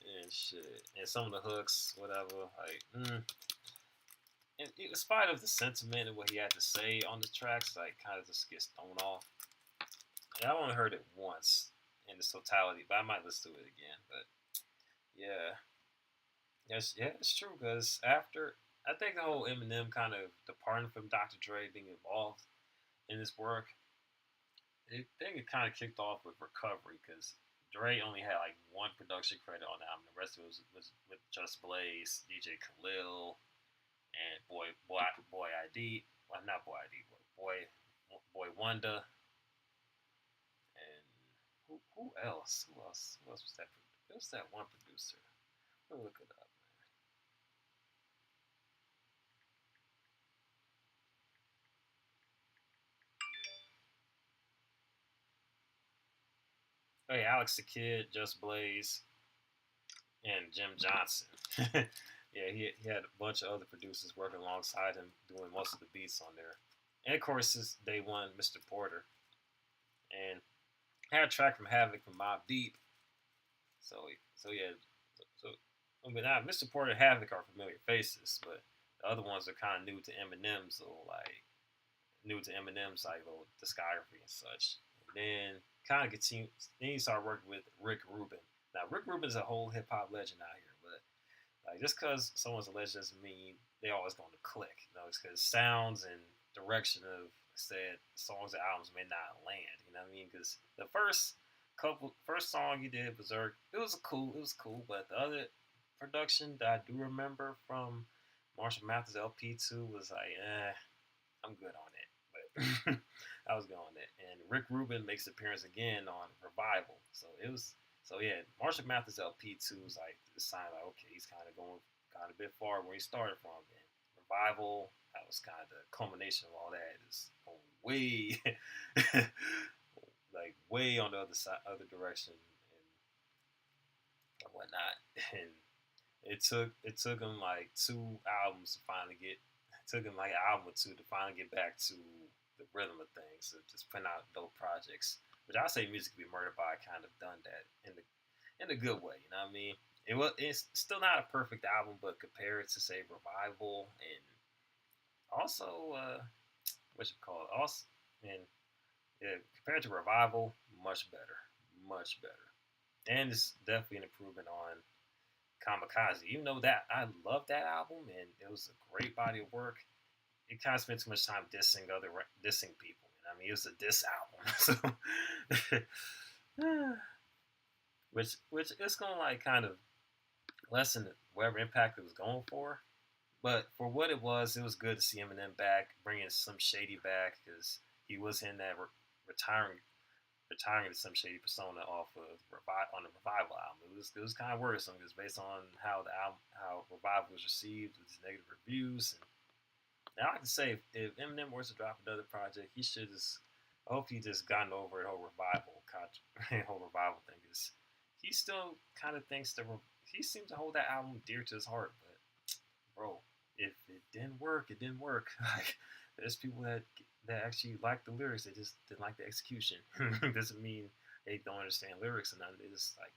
And shit, and some of the hooks, whatever, like, in spite of the sentiment and what he had to say on the tracks, like, kind of just gets thrown off. And I only heard it once in its totality, but I might listen to it again. But yeah, it's true because after I think the whole Eminem kind of departing from Dr. Dre being involved in his work, I think it kind of kicked off with Recovery because Dre only had like one production credit on the album. The rest of it was with Just Blaze, DJ Khalil, and Boy ID. Well, not Boy ID, but Boy Wonder. And who else? Who else was that? It was that one producer. Let me look it up. Oh yeah, Alex the Kid, Just Blaze, and Jim Johnson. Yeah, he had a bunch of other producers working alongside him, doing most of the beats on there. And of course, his day one, Mr. Porter, and had a track from Havoc from Mobb Deep. So yeah, so I mean, now Mr. Porter and Havoc are familiar faces, but the other ones are kind of new to Eminem's little discography and such. And then kind of continue. Then he started working with Rick Rubin. Now Rick Rubin's a whole hip hop legend out here, but like just because someone's a legend doesn't mean they always going to click. You know, it's because sounds and direction of said songs and albums may not land. You know what I mean? Because the first song he did, Berserk, it was cool, but the other production that I do remember from Marshall Mathers LP2 was like, I'm good on it. But I was good on it. And Rick Rubin makes an appearance again on Revival. So yeah, Marshall Mathers LP2 was like the sign like, okay, he's kind of going kind of a bit far where he started from. And Revival, that was kind of the culmination of all that. Is going way like way on the other direction. And and whatnot. And it took him like 2 albums to finally get. It took him like an album or two to finally get back to the rhythm of things. So just putting out dope projects. But I say Music Be Murdered by kind of done that in a good way. You know what I mean? It's still not a perfect album, but compared to say Revival and also what you call it, also and yeah, compared to Revival, much better, and it's definitely an improvement on Kamikaze. Even though that I love that album and it was a great body of work, it kind of spent too much time dissing people. You know what I mean, it was a diss album, so which it's gonna like kind of lessen whatever impact it was going for. But for what it was good to see Eminem back, bringing some Shady back because he was in that retiring to some Shady persona off of on the Revival album. It was kind of worrisome because based on how Revival was received with his negative reviews. And now I can say if Eminem was to drop another project, he should just. I hope he just gotten over the whole revival thing. Because he still kind of thinks he seems to hold that album dear to his heart. But bro, if it didn't work, it didn't work. Like there's people that actually like the lyrics, they just didn't like the execution. Doesn't mean they don't understand lyrics and nothing. It's like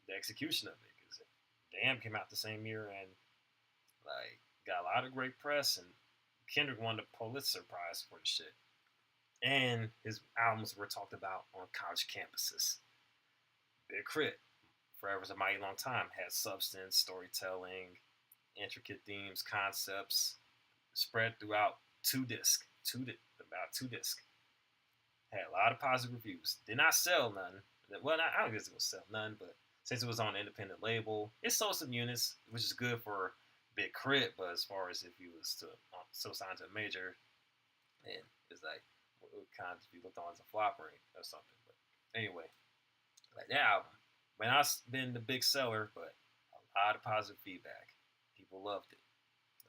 the execution of it. Because Damn came out the same year and like got a lot of great press, and Kendrick won the Pulitzer Prize for the shit. And his albums were talked about on college campuses. Big Crit, Forever's a Mighty Long Time, had substance, storytelling, intricate themes, concepts, spread throughout about two discs. Had a lot of positive reviews. Did not sell none. Well, I don't guess it was sell none, but since it was on an independent label, it sold some units, which is good for Big Crit. But as far as if he was so signed to a major, and it's like it would kind of be looked on as a flop or something. But anyway, like that album, may not been the big seller, but a lot of positive feedback. People loved it. So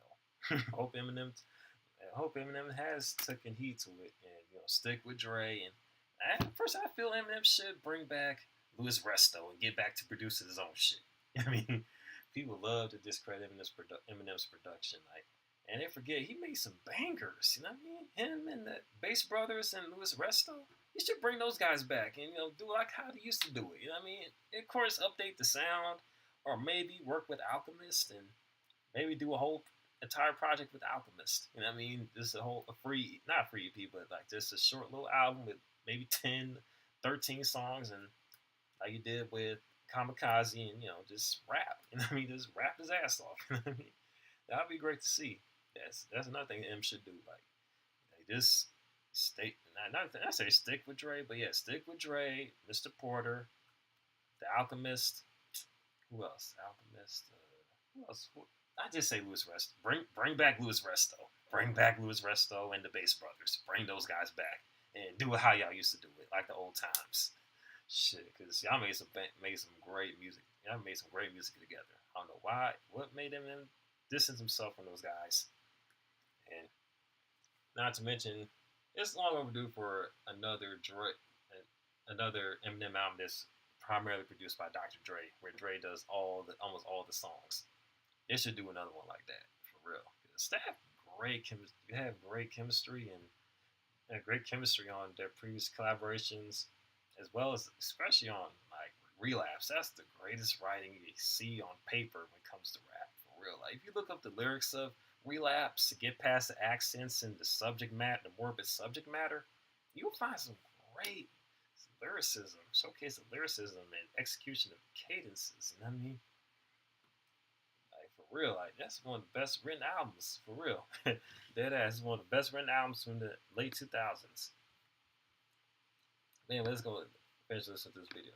I hope Eminem has taken heed to it and stick with Dre. And first, I feel Eminem should bring back Louis Resto and get back to producing his own shit. I mean, people love to discredit Eminem's production, like, and they forget he made some bangers. You know what I mean? Him and the Bass Brothers and Louis Resto. You should bring those guys back and do like how they used to do it. You know what I mean? Of course, update the sound, or maybe work with Alchemist and maybe do a whole entire project with Alchemist. You know what I mean? Just not a free EP, but like just a short little album with maybe 10, 13 songs, and like you did with Kamikaze, and just rap. You know what I mean? Just rap his ass off. You know what I mean? That would be great to see. That's another thing M should do. Like just stick. I say stick with Dre, but yeah, stick with Dre, Mr. Porter, The Alchemist. Who else? Alchemist. Who else? I just say Louis Resto. Bring back Louis Resto. Bring back Louis Resto and the Bass Brothers. Bring those guys back and do it how y'all used to do it, like the old times. Shit, because y'all made some great music. Y'all made some great music together. I don't know why. What made them distance himself from those guys? And not to mention, it's long overdue for another Eminem album that's primarily produced by Dr. Dre, where Dre does almost all the songs. They should do another one like that for real. They have great chemistry. You have great chemistry and great chemistry on their previous collaborations, as well as especially on like Relapse. That's the greatest writing you see on paper when it comes to rap for real. Like if you look up the lyrics of Relapse to get past the accents and the subject matter, the morbid subject matter, you'll find some great lyricism, showcase of lyricism and execution of cadences. You know what I mean? For real, like that's one of the best written albums. For real, Dead Ass is one of the best written albums from the late 2000s. Man, let's go finish listening to this video.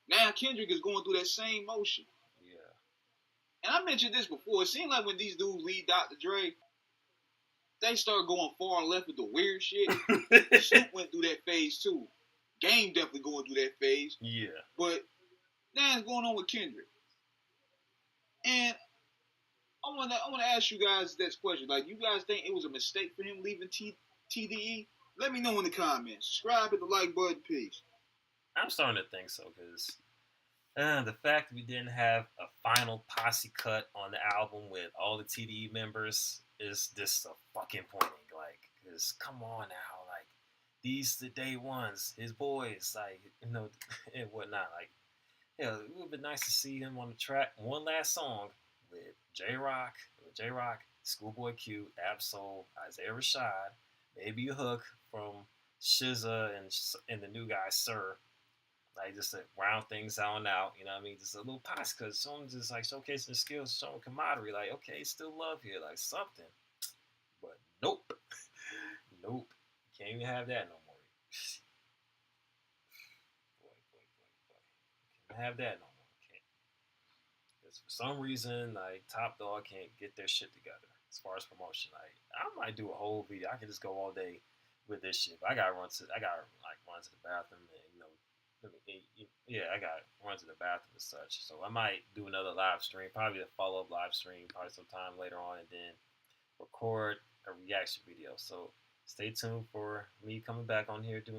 Now Kendrick is going through that same motion. Yeah. And I mentioned this before. It seemed like when these dudes leave Dr. Dre, they start going far left with the weird shit. Snoop went through that phase too. Game definitely going through that phase. Yeah. But now it's going on with Kendrick. And I want to ask you guys this question. Like, you guys think it was a mistake for him leaving TDE? Let me know in the comments. Subscribe, hit the like button, peace. I'm starting to think so, because The fact that we didn't have a final posse cut on the album with all the TDE members is just a fucking pointing. Like, cause come on now, like these the day ones, his boys, like and whatnot. Like, yeah, it would have been nice to see him on the track. One last song with J Rock, Schoolboy Q, Absol, Isaiah Rashad, maybe a hook from SZA and the new guy Sir, like just to round things out. You know what I mean? Just a little pass because someone's just like showcasing the skills, showing camaraderie. Like, okay, still love here, like something. But nope, nope, can't even have that no more. Boy. Can't have that no more. Can't. Because for some reason, like Top Dog can't get their shit together as far as promotion. Like, I might do a whole video. I can just go all day with this shit. But I gotta run to the bathroom and yeah, I got run to the bathroom and such. So I might do another live stream, probably a follow up live stream, probably sometime later on, and then record a reaction video. So stay tuned for me coming back on here doing